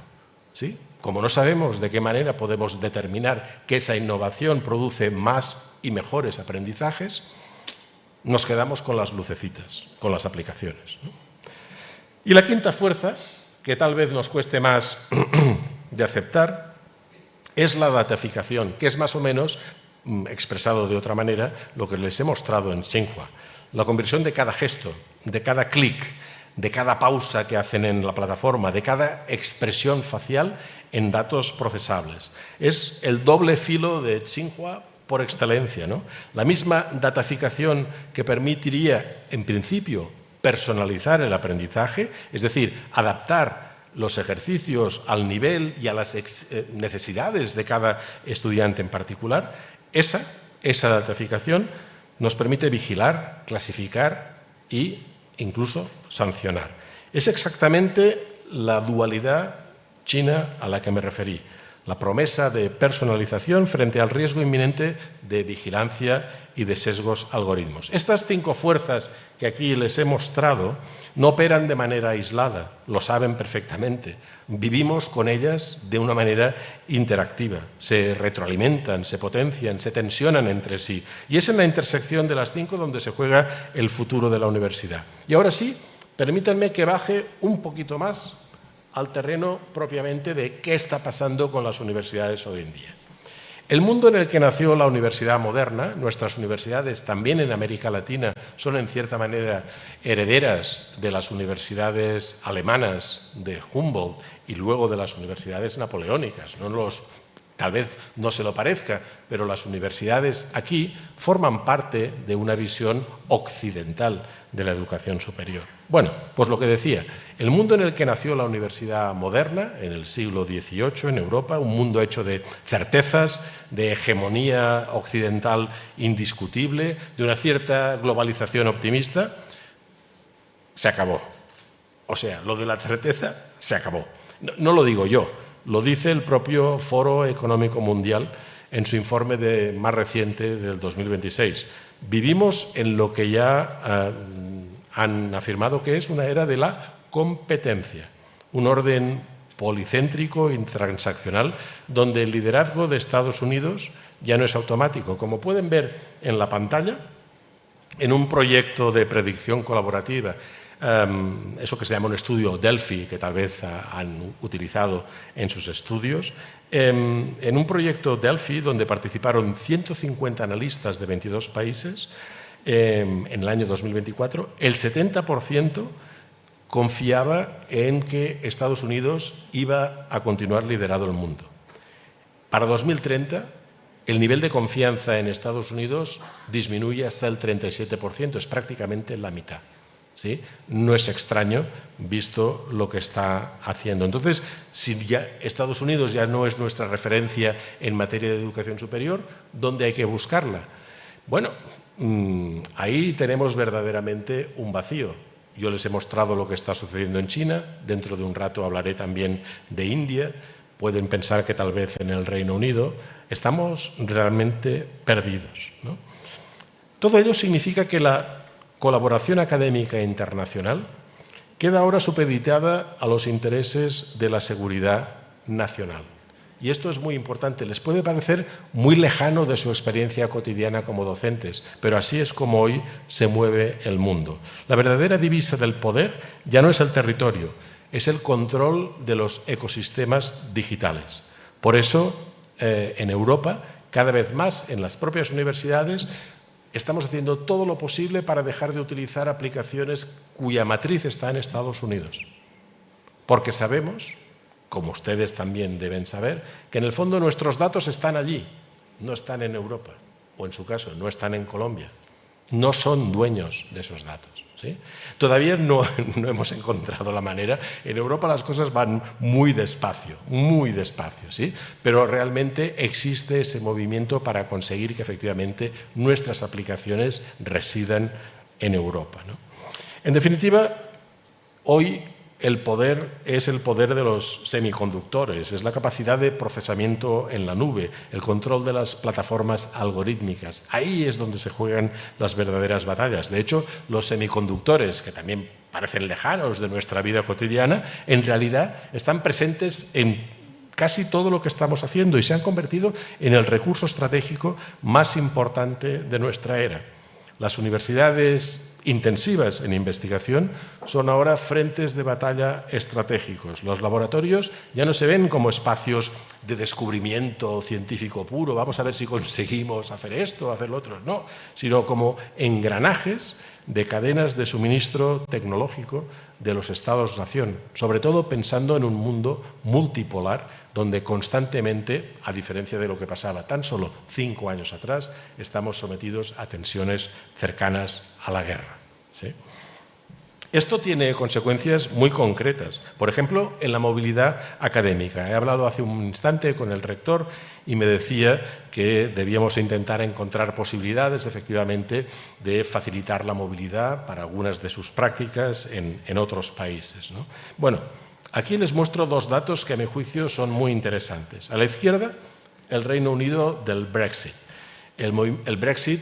¿sí? Como no sabemos de qué manera podemos determinar que esa innovación produce más y mejores aprendizajes, nos quedamos con las lucecitas, con las aplicaciones, ¿no? Y la quinta fuerza, que tal vez nos cueste más de aceptar, es la dataficación, que es más o menos, expresado de otra manera, lo que les he mostrado en Tsinghua. La conversión de cada gesto, de cada clic, de cada pausa que hacen en la plataforma, de cada expresión facial en datos procesables. Es el doble filo de Tsinghua por excelencia, ¿no? La misma dataficación que permitiría, en principio, personalizar el aprendizaje, es decir, adaptar los ejercicios al nivel y a las necesidades de cada estudiante en particular, esa dataficación nos permite vigilar, clasificar e incluso sancionar. Es exactamente la dualidad china a la que me referí, la promesa de personalización frente al riesgo inminente de vigilancia y de sesgos algoritmos. Estas 5 fuerzas que aquí les he mostrado no operan de manera aislada, lo saben perfectamente. Vivimos con ellas de una manera interactiva, se retroalimentan, se potencian, se tensionan entre sí. Y es en la intersección de las 5 donde se juega el futuro de la universidad. Y ahora sí, permítanme que baje un poquito más al terreno propiamente de qué está pasando con las universidades hoy en día. El mundo en el que nació la universidad moderna, nuestras universidades también en América Latina son en cierta manera herederas de las universidades alemanas de Humboldt y luego de las universidades napoleónicas. Tal vez no se lo parezca, pero las universidades aquí forman parte de una visión occidental de la educación superior. Bueno, pues lo que decía, el mundo en el que nació la universidad moderna, en el siglo XVIII en Europa, un mundo hecho de certezas, de hegemonía occidental indiscutible, de una cierta globalización optimista, se acabó. O sea, lo de la certeza se acabó. No lo digo yo, lo dice el propio Foro Económico Mundial en su informe más reciente del 2026. Vivimos en lo que ya han afirmado que es una era de la competencia, un orden policéntrico y transaccional donde el liderazgo de Estados Unidos ya no es automático. Como pueden ver en la pantalla, en un proyecto de predicción colaborativa, eso que se llama un estudio Delphi, que tal vez han utilizado en sus estudios, en un proyecto Delphi donde participaron 150 analistas de 22 países en el año 2024, el 70% confiaba en que Estados Unidos iba a continuar liderando el mundo. Para 2030, el nivel de confianza en Estados Unidos disminuye hasta el 37%, es prácticamente la mitad. ¿Sí? No es extraño, visto lo que está haciendo. Entonces, si ya Estados Unidos ya no es nuestra referencia en materia de educación superior, ¿dónde hay que buscarla? Bueno, ahí tenemos verdaderamente un vacío. Yo les he mostrado lo que está sucediendo en China, dentro de un rato hablaré también de India, pueden pensar que tal vez en el Reino Unido. Estamos realmente perdidos, ¿no? Todo ello significa que la colaboración académica internacional queda ahora supeditada a los intereses de la seguridad nacional. Y esto es muy importante. Les puede parecer muy lejano de su experiencia cotidiana como docentes, pero así es como hoy se mueve el mundo. La verdadera divisa del poder ya no es el territorio, es el control de los ecosistemas digitales. Por eso, en Europa, cada vez más en las propias universidades, estamos haciendo todo lo posible para dejar de utilizar aplicaciones cuya matriz está en Estados Unidos. Porque sabemos, como ustedes también deben saber, que en el fondo nuestros datos están allí, no están en Europa, o en su caso, no están en Colombia. No son dueños de esos datos, ¿sí? Todavía no hemos encontrado la manera. En Europa las cosas van muy despacio, ¿sí? Pero realmente existe ese movimiento para conseguir que efectivamente nuestras aplicaciones residan en Europa, ¿no? En definitiva, hoy el poder es el poder de los semiconductores, es la capacidad de procesamiento en la nube, el control de las plataformas algorítmicas. Ahí es donde se juegan las verdaderas batallas. De hecho, los semiconductores, que también parecen lejanos de nuestra vida cotidiana, en realidad están presentes en casi todo lo que estamos haciendo y se han convertido en el recurso estratégico más importante de nuestra era. Las universidades intensivas en investigación son ahora frentes de batalla estratégicos. Los laboratorios ya no se ven como espacios de descubrimiento científico puro, vamos a ver si conseguimos hacer esto o hacer lo otro, no, sino como engranajes de cadenas de suministro tecnológico de los Estados-nación, sobre todo pensando en un mundo multipolar donde constantemente, a diferencia de lo que pasaba tan solo 5 años atrás, estamos sometidos a tensiones cercanas a la guerra, ¿sí? Esto tiene consecuencias muy concretas, por ejemplo, en la movilidad académica. He hablado hace un instante con el rector y me decía que debíamos intentar encontrar posibilidades, efectivamente, de facilitar la movilidad para algunas de sus prácticas en otros países, ¿no? Bueno, aquí les muestro 2 datos que a mi juicio son muy interesantes. A la izquierda, el Reino Unido del Brexit. El Brexit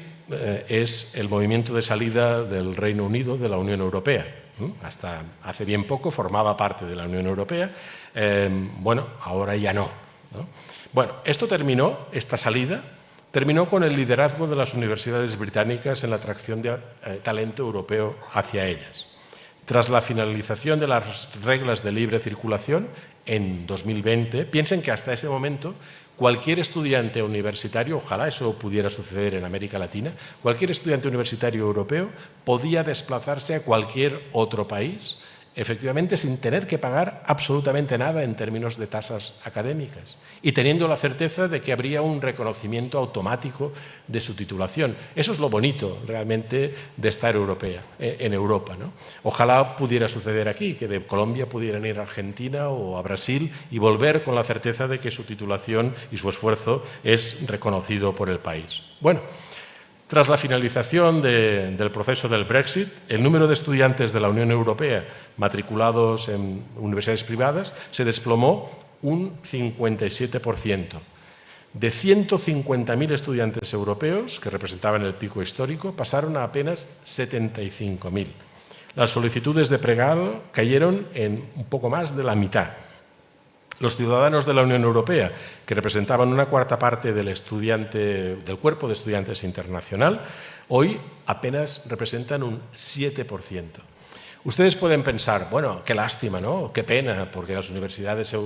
es el movimiento de salida del Reino Unido de la Unión Europea. Hasta hace bien poco formaba parte de la Unión Europea. Bueno, ahora ya no, ¿no? Bueno, esta salida terminó con el liderazgo de las universidades británicas en la atracción de talento europeo hacia ellas. Tras la finalización de las reglas de libre circulación en 2020, piensen que hasta ese momento cualquier estudiante universitario, ojalá eso pudiera suceder en América Latina, cualquier estudiante universitario europeo podía desplazarse a cualquier otro país, efectivamente sin tener que pagar absolutamente nada en términos de tasas académicas y teniendo la certeza de que habría un reconocimiento automático de su titulación. Eso es lo bonito realmente de estar en Europa, ¿no? Ojalá pudiera suceder aquí, que de Colombia pudieran ir a Argentina o a Brasil y volver con la certeza de que su titulación y su esfuerzo es reconocido por el país. Bueno, Tras la finalización del proceso del Brexit, el número de estudiantes de la Unión Europea matriculados en universidades privadas se desplomó un 57%. De 150.000 estudiantes europeos, que representaban el pico histórico, pasaron a apenas 75.000. Las solicitudes de pregrado cayeron en un poco más de la mitad. Los ciudadanos de la Unión Europea, que representaban una cuarta parte del cuerpo de estudiantes internacional, hoy apenas representan un 7%. Ustedes pueden pensar, bueno, qué lástima, ¿no? Qué pena, porque las universidades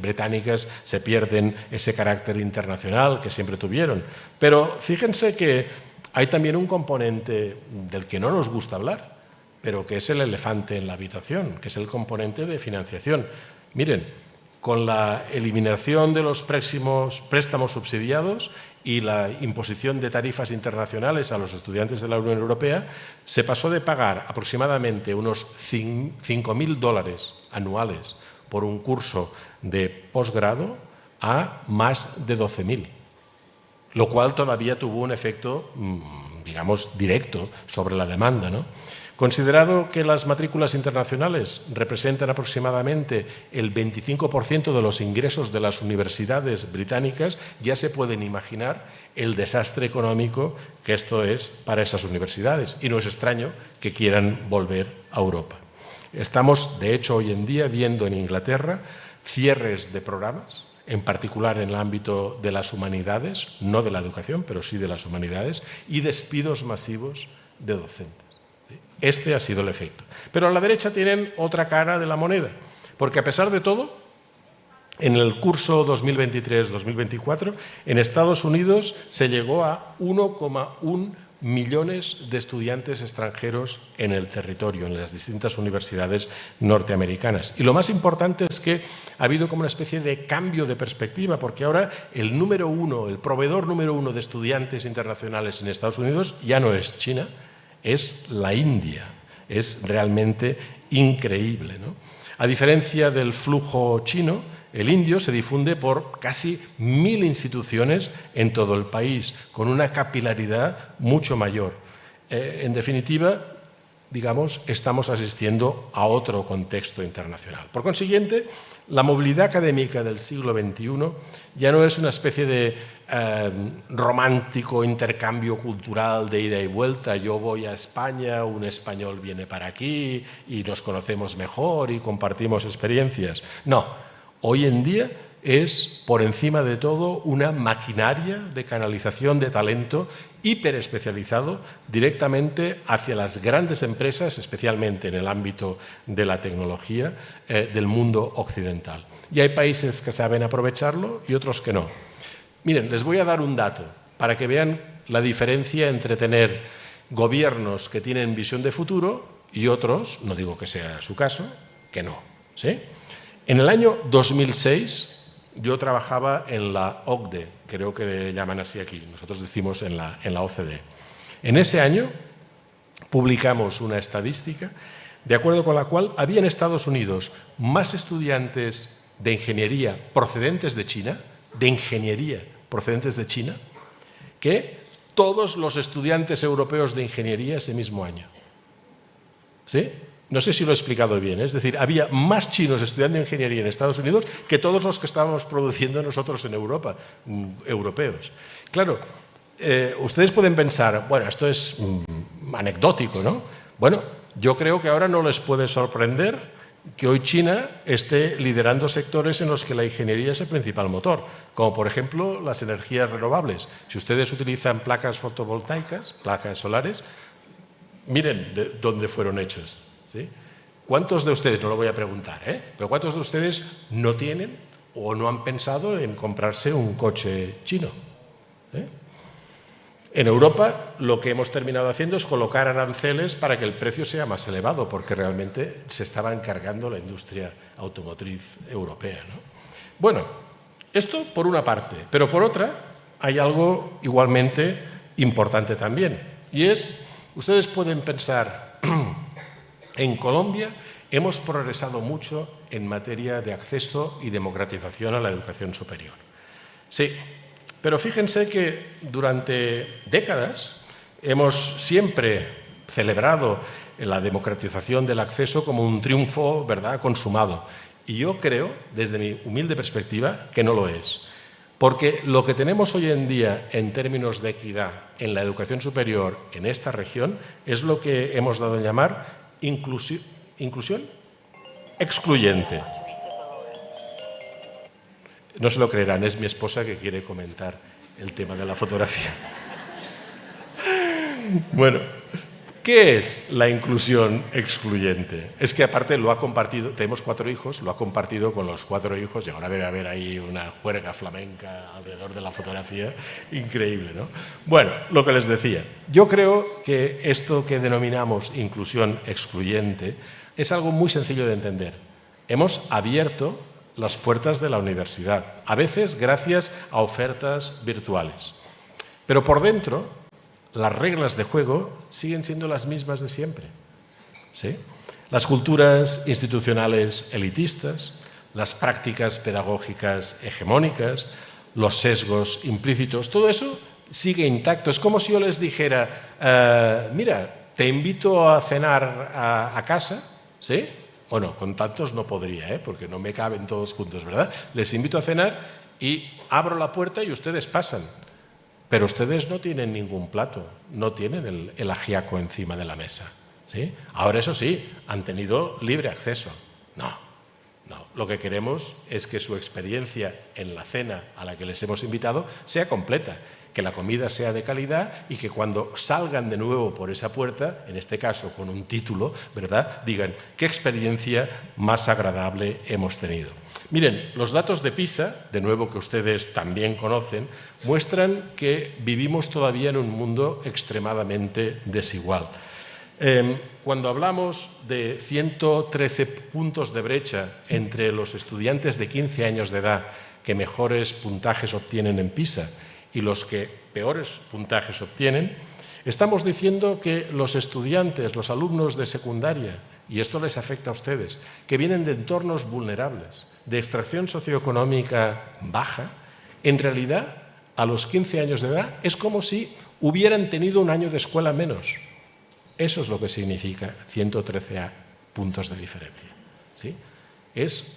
británicas se pierden ese carácter internacional que siempre tuvieron. Pero fíjense que hay también un componente del que no nos gusta hablar, pero que es el elefante en la habitación, que es el componente de financiación. Miren, con la eliminación de los préstamos subsidiados y la imposición de tarifas internacionales a los estudiantes de la Unión Europea, se pasó de pagar aproximadamente unos $5.000 anuales por un curso de posgrado a más de 12.000, lo cual todavía tuvo un efecto, digamos, directo sobre la demanda, ¿no? Considerado que las matrículas internacionales representan aproximadamente el 25% de los ingresos de las universidades británicas, ya se pueden imaginar el desastre económico que esto es para esas universidades. Y no es extraño que quieran volver a Europa. Estamos, de hecho, hoy en día viendo en Inglaterra cierres de programas, en particular en el ámbito de las humanidades, no de la educación, pero sí de las humanidades, y despidos masivos de docentes. Este ha sido el efecto. Pero a la derecha tienen otra cara de la moneda, porque a pesar de todo, en el curso 2023-2024, en Estados Unidos se llegó a 1,1 millones de estudiantes extranjeros en el territorio, en las distintas universidades norteamericanas. Y lo más importante es que ha habido como una especie de cambio de perspectiva, porque ahora el proveedor número uno de estudiantes internacionales en Estados Unidos ya no es China, es la India. Es realmente increíble, ¿no? A diferencia del flujo chino, el indio se difunde por casi 1.000 instituciones en todo el país, con una capilaridad mucho mayor. En definitiva, digamos, estamos asistiendo a otro contexto internacional. Por consiguiente, la movilidad académica del siglo XXI ya no es una especie de romántico intercambio cultural de ida y vuelta. Yo voy a España, un español viene para aquí y nos conocemos mejor y compartimos experiencias. No, hoy en día es, por encima de todo, una maquinaria de canalización de talento hiperespecializado directamente hacia las grandes empresas, especialmente en el ámbito de la tecnología del mundo occidental. Y hay países que saben aprovecharlo y otros que no. Miren, les voy a dar un dato para que vean la diferencia entre tener gobiernos que tienen visión de futuro y otros, no digo que sea su caso, que no, ¿sí? En el año 2006 yo trabajaba en la OCDE, creo que le llaman así aquí, nosotros decimos en la OCDE. En ese año publicamos una estadística de acuerdo con la cual había en Estados Unidos más estudiantes de ingeniería procedentes de China, que todos los estudiantes europeos de ingeniería ese mismo año. ¿Sí? No sé si lo he explicado bien, es decir, había más chinos estudiando ingeniería en Estados Unidos que todos los que estábamos produciendo nosotros en Europa, europeos. Claro, ustedes pueden pensar, bueno, esto es anecdótico, ¿no? Bueno, yo creo que ahora no les puede sorprender que hoy China esté liderando sectores en los que la ingeniería es el principal motor, como por ejemplo las energías renovables. Si ustedes utilizan placas fotovoltaicas, placas solares, miren de dónde fueron hechas. ¿Sí? ¿Cuántos de ustedes, no lo voy a preguntar, pero cuántos de ustedes no tienen o no han pensado en comprarse un coche chino? En Europa lo que hemos terminado haciendo es colocar aranceles para que el precio sea más elevado, porque realmente se estaba encargando la industria automotriz europea, ¿no? Bueno, esto por una parte, pero por otra hay algo igualmente importante también, y es, ustedes pueden pensar, en Colombia hemos progresado mucho en materia de acceso y democratización a la educación superior. Sí. Pero fíjense que durante décadas Hemos siempre celebrado la democratización del acceso como un triunfo, ¿verdad?, consumado. Y yo creo, desde mi humilde perspectiva, que no lo es. Porque lo que tenemos hoy en día en términos de equidad en la educación superior en esta región es lo que hemos dado en llamar inclusión excluyente. No se lo creerán, es mi esposa que quiere comentar el tema de la fotografía. Bueno, ¿qué es la inclusión excluyente? Es que aparte lo ha compartido, tenemos 4 hijos, lo ha compartido con los 4 hijos y ahora debe haber ahí una juerga flamenca alrededor de la fotografía, increíble, ¿no? Bueno, lo que les decía, yo creo que esto que denominamos inclusión excluyente es algo muy sencillo de entender. Hemos abierto las puertas de la universidad, a veces gracias a ofertas virtuales, pero por dentro las reglas de juego siguen siendo las mismas de siempre, ¿sí? Las culturas institucionales elitistas, las prácticas pedagógicas hegemónicas, los sesgos implícitos, todo eso sigue intacto. Es como si yo les dijera, mira, te invito a cenar a casa, ¿sí? Bueno, con tantos no podría, porque no me caben todos juntos, ¿verdad? Les invito a cenar y abro la puerta y ustedes pasan. Pero ustedes no tienen ningún plato, no tienen el ajiaco encima de la mesa, ¿sí? Ahora, eso sí, han tenido libre acceso. No. Lo que queremos es que su experiencia en la cena a la que les hemos invitado sea completa, que la comida sea de calidad y que cuando salgan de nuevo por esa puerta, en este caso con un título, ¿verdad?, digan qué experiencia más agradable hemos tenido. Miren, los datos de PISA, de nuevo que ustedes también conocen, muestran que vivimos todavía en un mundo extremadamente desigual. Cuando hablamos de 113 puntos de brecha entre los estudiantes de 15 años de edad que mejores puntajes obtienen en PISA y los que peores puntajes obtienen, estamos diciendo que los estudiantes, los alumnos de secundaria, y esto les afecta a ustedes, que vienen de entornos vulnerables, de extracción socioeconómica baja, en realidad, a los 15 años de edad, es como si hubieran tenido un año de escuela menos. Eso es lo que significa 113 puntos de diferencia, ¿sí?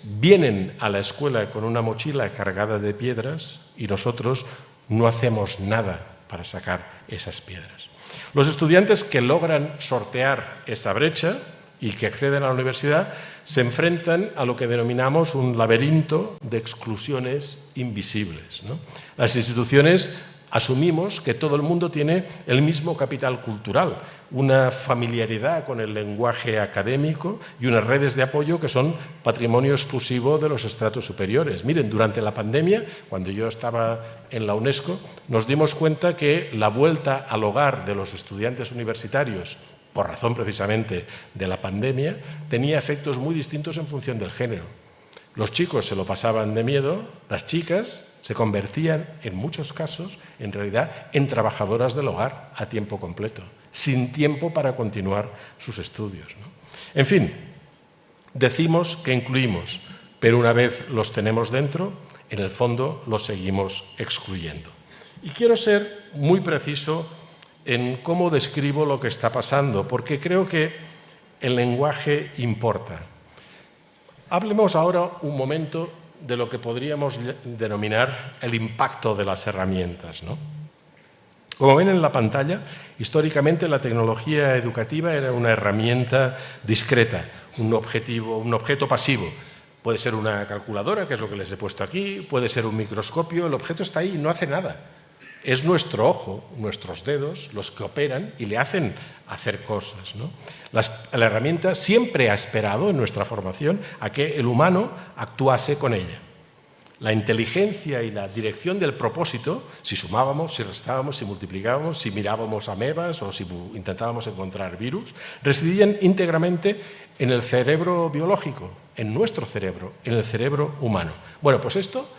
Vienen a la escuela con una mochila cargada de piedras y nosotros no hacemos nada para sacar esas piedras. Los estudiantes que logran sortear esa brecha y que acceden a la universidad se enfrentan a lo que denominamos un laberinto de exclusiones invisibles, ¿no? Las instituciones asumimos que todo el mundo tiene el mismo capital cultural, una familiaridad con el lenguaje académico y unas redes de apoyo que son patrimonio exclusivo de los estratos superiores. Miren, durante la pandemia, cuando yo estaba en la UNESCO, nos dimos cuenta que la vuelta al hogar de los estudiantes universitarios, por razón precisamente de la pandemia, tenía efectos muy distintos en función del género. Los chicos se lo pasaban de miedo, las chicas se convertían, en muchos casos, en realidad, en trabajadoras del hogar a tiempo completo, sin tiempo para continuar sus estudios, ¿no? En fin, decimos que incluimos, pero una vez los tenemos dentro, en el fondo los seguimos excluyendo. Y quiero ser muy preciso en cómo describo lo que está pasando, porque creo que el lenguaje importa. Hablemos ahora un momento de lo que podríamos denominar el impacto de las herramientas, ¿no? Como ven en la pantalla, históricamente la tecnología educativa era una herramienta discreta, un objeto pasivo. Puede ser una calculadora, que es lo que les he puesto aquí, puede ser un microscopio, el objeto está ahí, no hace nada. Es nuestro ojo, nuestros dedos, los que operan y le hacen hacer cosas, ¿no? La herramienta siempre ha esperado en nuestra formación a que el humano actuase con ella. La inteligencia y la dirección del propósito, si sumábamos, si restábamos, si multiplicábamos, si mirábamos amebas o si intentábamos encontrar virus, residían íntegramente en el cerebro biológico, en nuestro cerebro, en el cerebro humano. Bueno, pues esto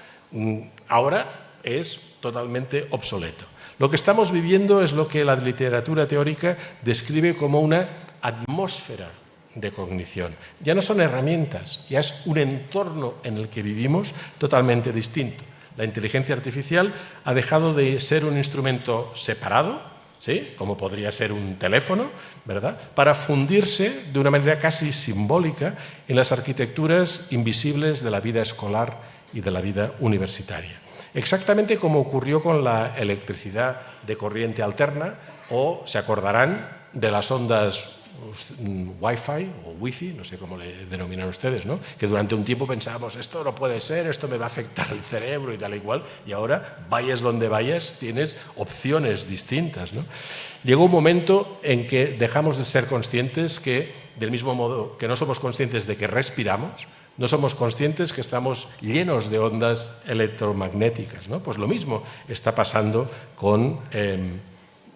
ahora es totalmente obsoleto. Lo que estamos viviendo es lo que la literatura teórica describe como una atmósfera de cognición. Ya no son herramientas, ya es un entorno en el que vivimos totalmente distinto. La inteligencia artificial ha dejado de ser un instrumento separado ¿sí? Como podría ser un teléfono, ¿verdad?, para fundirse de una manera casi simbólica en las arquitecturas invisibles de la vida escolar y de la vida universitaria. Exactamente como ocurrió con la electricidad de corriente alterna, o se acordarán de las ondas Wi-Fi o Wi-Fi, no sé cómo le denominan ustedes, ¿no?, que durante un tiempo pensábamos, esto no puede ser, esto me va a afectar el cerebro y tal y cual, y ahora, vayas donde vayas, tienes opciones distintas, ¿no? Llegó un momento en que dejamos de ser conscientes que, del mismo modo que no somos conscientes de que respiramos, no somos conscientes que estamos llenos de ondas electromagnéticas, ¿no? Pues lo mismo está pasando con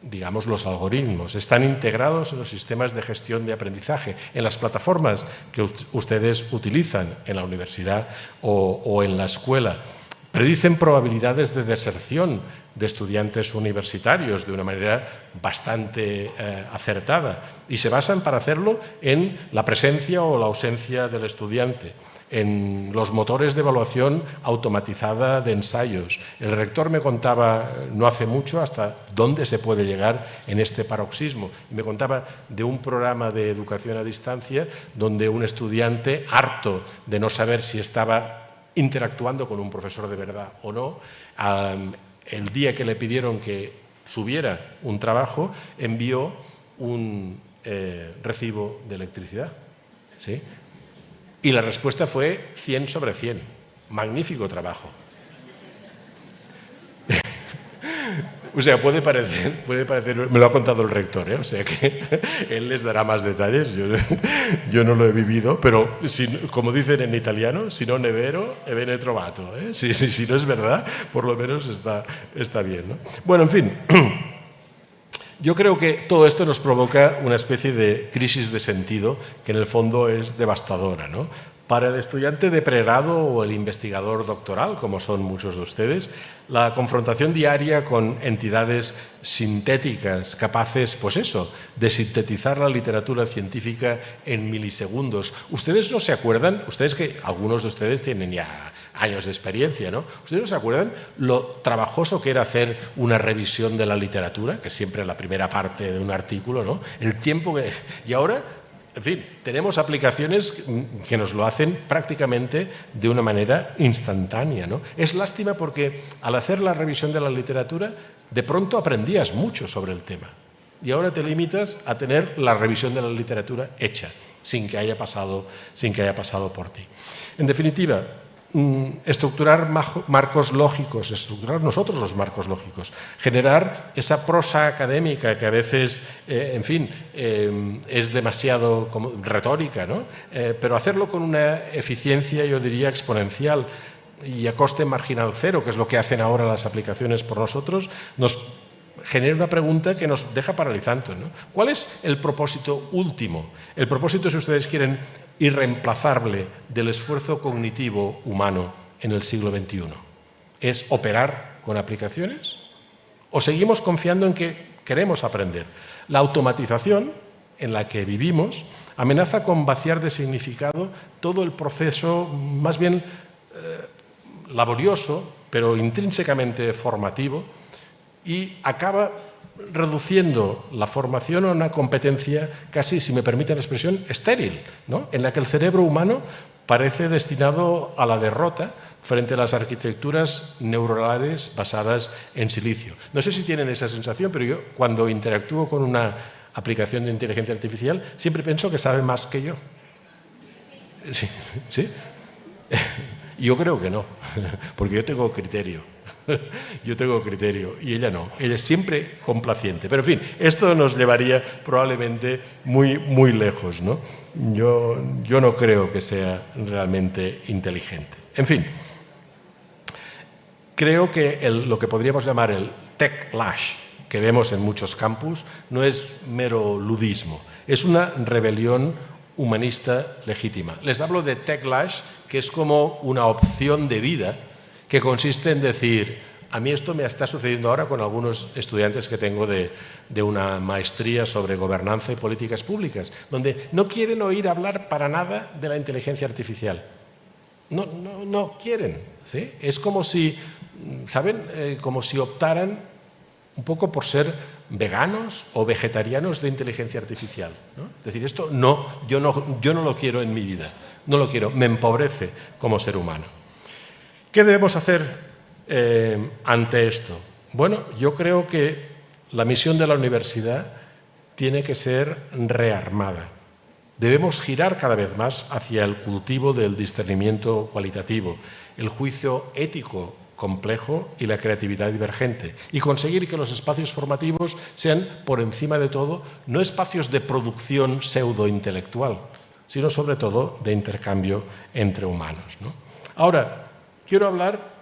digamos, los algoritmos. Están integrados en los sistemas de gestión de aprendizaje, en las plataformas que ustedes utilizan en la universidad o en la escuela. Predicen probabilidades de deserción de estudiantes universitarios de una manera bastante acertada, y se basan para hacerlo en la presencia o la ausencia del estudiante, en los motores de evaluación automatizada de ensayos. El rector me contaba no hace mucho hasta dónde se puede llegar en este paroxismo. Me contaba de un programa de educación a distancia donde un estudiante, harto de no saber si estaba interactuando con un profesor de verdad o no, el día que le pidieron que subiera un trabajo, envió un recibo de electricidad, ¿sí? Y la respuesta fue 100 sobre 100. Magnífico trabajo. O sea, puede parecer, me lo ha contado el rector, ¿eh? O sea que él les dará más detalles, yo no lo he vivido, pero como dicen en italiano, si no è vero, è bene trovato, ¿eh? Si no es verdad, por lo menos está bien, ¿no? Bueno, en fin, yo creo que todo esto nos provoca una especie de crisis de sentido que en el fondo es devastadora, ¿no? Para el estudiante de pregrado o el investigador doctoral, como son muchos de ustedes, la confrontación diaria con entidades sintéticas capaces, pues eso, de sintetizar la literatura científica en milisegundos. ¿Ustedes no se acuerdan? Ustedes, que algunos de ustedes tienen ya años de experiencia, ¿no? ¿Ustedes no se acuerdan lo trabajoso que era hacer una revisión de la literatura, que es siempre la primera parte de un artículo, ¿no? El tiempo que... Y ahora... En fin, tenemos aplicaciones que nos lo hacen prácticamente de una manera instantánea, ¿no? Es lástima porque al hacer la revisión de la literatura, de pronto aprendías mucho sobre el tema. Y ahora te limitas a tener la revisión de la literatura hecha, sin que haya pasado por ti. En definitiva, estructurar marcos lógicos, estructurar nosotros los marcos lógicos, generar esa prosa académica que a veces, en fin, es demasiado retórica, ¿no? Pero hacerlo con una eficiencia, yo diría, exponencial y a coste marginal cero, que es lo que hacen ahora las aplicaciones por nosotros, nos genera una pregunta que nos deja paralizantes, ¿no? ¿Cuál es el propósito último? El propósito, si ustedes quieren, irreemplazable del esfuerzo cognitivo humano en el siglo XXI. ¿Es operar con aplicaciones? ¿O seguimos confiando en que queremos aprender? La automatización en la que vivimos amenaza con vaciar de significado todo el proceso más bien laborioso, pero intrínsecamente formativo, y acaba reduciendo la formación a una competencia casi, si me permiten la expresión, estéril, ¿no? En la que el cerebro humano parece destinado a la derrota frente a las arquitecturas neuronales basadas en silicio. No sé si tienen esa sensación, pero yo cuando interactúo con una aplicación de inteligencia artificial siempre pienso que sabe más que yo. ¿Sí? ¿Sí? Yo creo que no, porque yo tengo criterio. Yo tengo criterio y ella no. Ella es siempre complaciente. Pero en fin, esto nos llevaría probablemente muy, muy lejos, ¿no? Yo no creo que sea realmente inteligente. En fin, creo que lo que podríamos llamar el techlash que vemos en muchos campus no es mero ludismo, es una rebelión humanista legítima. Les hablo de techlash, que es como una opción de vida que consiste en decir, a mí esto me está sucediendo ahora con algunos estudiantes que tengo de una maestría sobre gobernanza y políticas públicas, donde no quieren oír hablar para nada de la inteligencia artificial. No quieren, ¿sí? Es como si, ¿saben? Como si optaran un poco por ser veganos o vegetarianos de inteligencia artificial, ¿no? Es decir, esto no, yo no lo quiero en mi vida, no lo quiero, me empobrece como ser humano. ¿Qué debemos hacer ante esto? Bueno, yo creo que la misión de la universidad tiene que ser rearmada. Debemos girar cada vez más hacia el cultivo del discernimiento cualitativo, el juicio ético complejo y la creatividad divergente, y conseguir que los espacios formativos sean, por encima de todo, no espacios de producción pseudo-intelectual, sino sobre todo de intercambio entre humanos, ¿no? Ahora, quiero hablar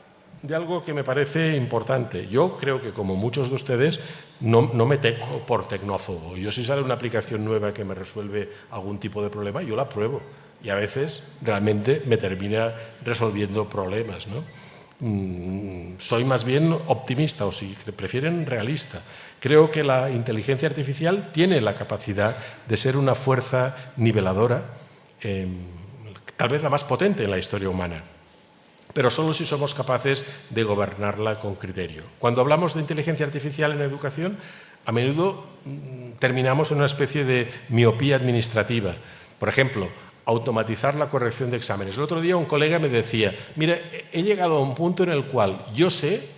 de algo que me parece importante. Yo creo que, como muchos de ustedes, no me tengo por tecnófobo. Yo, si sale una aplicación nueva que me resuelve algún tipo de problema, yo la pruebo. Y a veces realmente me termina resolviendo problemas, ¿no? Soy más bien optimista, o si prefieren, realista. Creo que la inteligencia artificial tiene la capacidad de ser una fuerza niveladora, tal vez la más potente en la historia humana, pero solo si somos capaces de gobernarla con criterio. Cuando hablamos de inteligencia artificial en educación, a menudo terminamos en una especie de miopía administrativa. Por ejemplo, automatizar la corrección de exámenes. El otro día un colega me decía, mira, he llegado a un punto en el cual yo sé,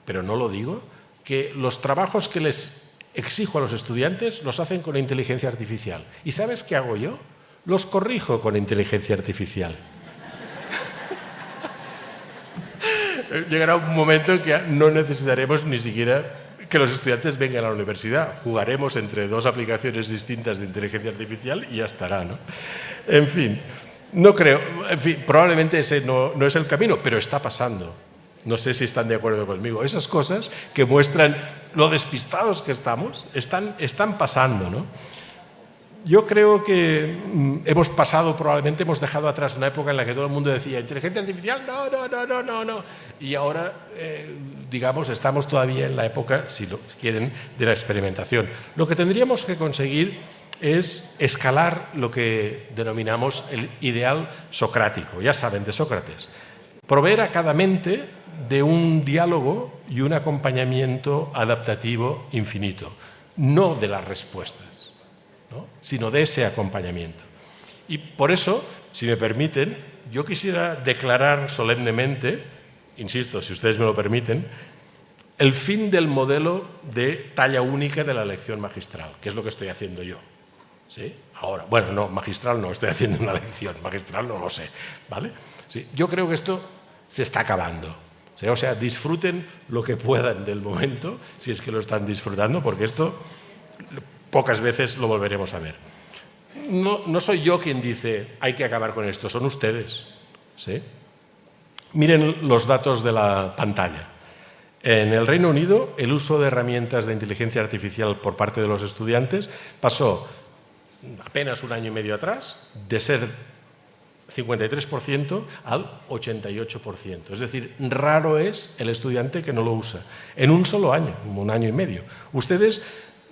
pero no lo digo, que los trabajos que les exijo a los estudiantes los hacen con inteligencia artificial. ¿Y sabes qué hago yo? Los corrijo con inteligencia artificial. Llegará un momento en que no necesitaremos ni siquiera que los estudiantes vengan a la universidad. Jugaremos entre dos aplicaciones distintas de inteligencia artificial y ya estará, ¿no? En fin, no creo, en fin, probablemente ese no es el camino, pero está pasando. No sé si están de acuerdo conmigo. Esas cosas que muestran lo despistados que estamos, están pasando, ¿no? Yo creo que hemos dejado atrás una época en la que todo el mundo decía inteligencia artificial, no. Y ahora, digamos, estamos todavía en la época, si quieren, de la experimentación. Lo que tendríamos que conseguir es escalar lo que denominamos el ideal socrático. Ya saben, de Sócrates. Proveer a cada mente de un diálogo y un acompañamiento adaptativo infinito, no de las respuestas, ¿no? Sino de ese acompañamiento. Y por eso, si me permiten, yo quisiera declarar solemnemente, insisto, si ustedes me lo permiten, el fin del modelo de talla única de la lección magistral, que es lo que estoy haciendo yo. ¿Sí? Ahora, bueno, no, magistral no, estoy haciendo una lección, magistral no lo sé, ¿vale? Sí, yo creo que esto se está acabando. ¿Sí? O sea, disfruten lo que puedan del momento, si es que lo están disfrutando, porque esto pocas veces lo volveremos a ver. No soy yo quien dice hay que acabar con esto, son ustedes. ¿Sí? Miren los datos de la pantalla. En el Reino Unido, el uso de herramientas de inteligencia artificial por parte de los estudiantes pasó apenas un año y medio atrás de ser 53% al 88%. Es decir, raro es el estudiante que no lo usa. En un solo año, un año y medio. Ustedes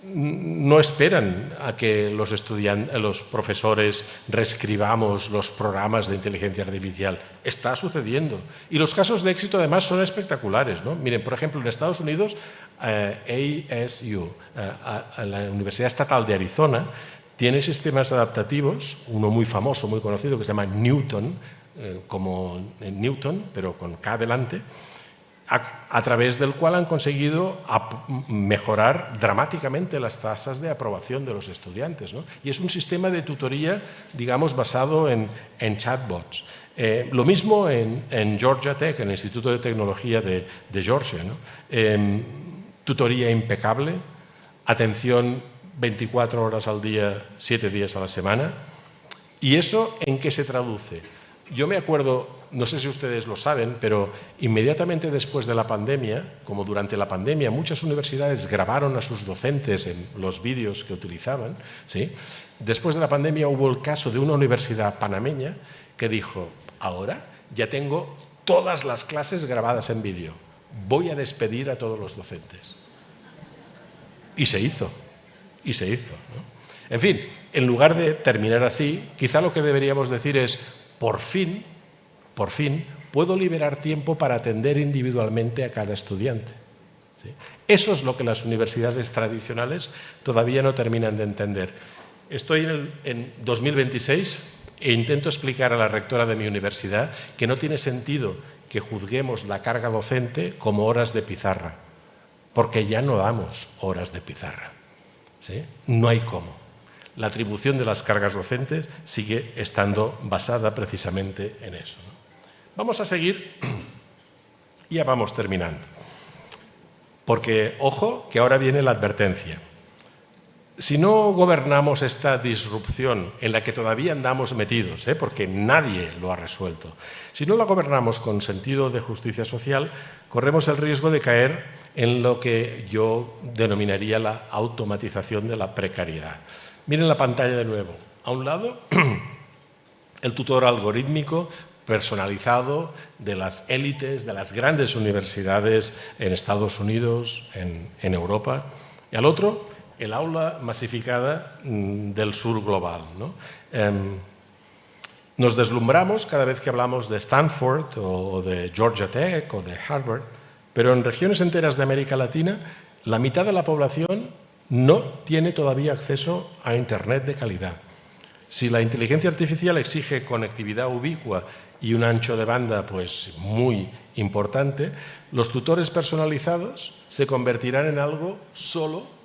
no esperan a que los profesores reescribamos los programas de inteligencia artificial. Está sucediendo. Y los casos de éxito, además, son espectaculares, ¿no? Miren, por ejemplo, en Estados Unidos, ASU, la Universidad Estatal de Arizona, tiene sistemas adaptativos, uno muy famoso, muy conocido, que se llama Newton, como Newton, pero con K delante, a través del cual han conseguido mejorar dramáticamente las tasas de aprobación de los estudiantes, ¿no? Y es un sistema de tutoría, digamos, basado en chatbots. Lo mismo en Georgia Tech, en el Instituto de Tecnología de Georgia, ¿no? Tutoría impecable, atención 24 horas al día, 7 días a la semana. ¿Y eso en qué se traduce? Yo me acuerdo, no sé si ustedes lo saben, pero inmediatamente después de la pandemia, como durante la pandemia, muchas universidades grabaron a sus docentes en los vídeos que utilizaban, ¿sí? Después de la pandemia hubo el caso de una universidad panameña que dijo, ahora ya tengo todas las clases grabadas en vídeo, voy a despedir a todos los docentes. Y se hizo. ¿No? En fin, en lugar de terminar así, quizá lo que deberíamos decir es, por fin, puedo liberar tiempo para atender individualmente a cada estudiante. ¿sí? Eso es lo que las universidades tradicionales todavía no terminan de entender. Estoy en 2026 e intento explicar a la rectora de mi universidad que no tiene sentido que juzguemos la carga docente como horas de pizarra, porque ya no damos horas de pizarra, ¿sí? No hay cómo. La atribución de las cargas docentes sigue estando basada precisamente en eso, ¿no? Vamos a seguir, ya vamos terminando, porque, ojo, que ahora viene la advertencia. Si no gobernamos esta disrupción en la que todavía andamos metidos, porque nadie lo ha resuelto, si no la gobernamos con sentido de justicia social, corremos el riesgo de caer en lo que yo denominaría la automatización de la precariedad. Miren la pantalla de nuevo. A un lado, el tutor algorítmico personalizado de las élites, de las grandes universidades en Estados Unidos, en Europa. Y al otro, el aula masificada del sur global, ¿no? Nos deslumbramos cada vez que hablamos de Stanford o de Georgia Tech o de Harvard, pero en regiones enteras de América Latina, la mitad de la población no tiene todavía acceso a Internet de calidad. Si la inteligencia artificial exige conectividad ubicua y un ancho de banda pues, muy importante, los tutores personalizados se convertirán en algo solo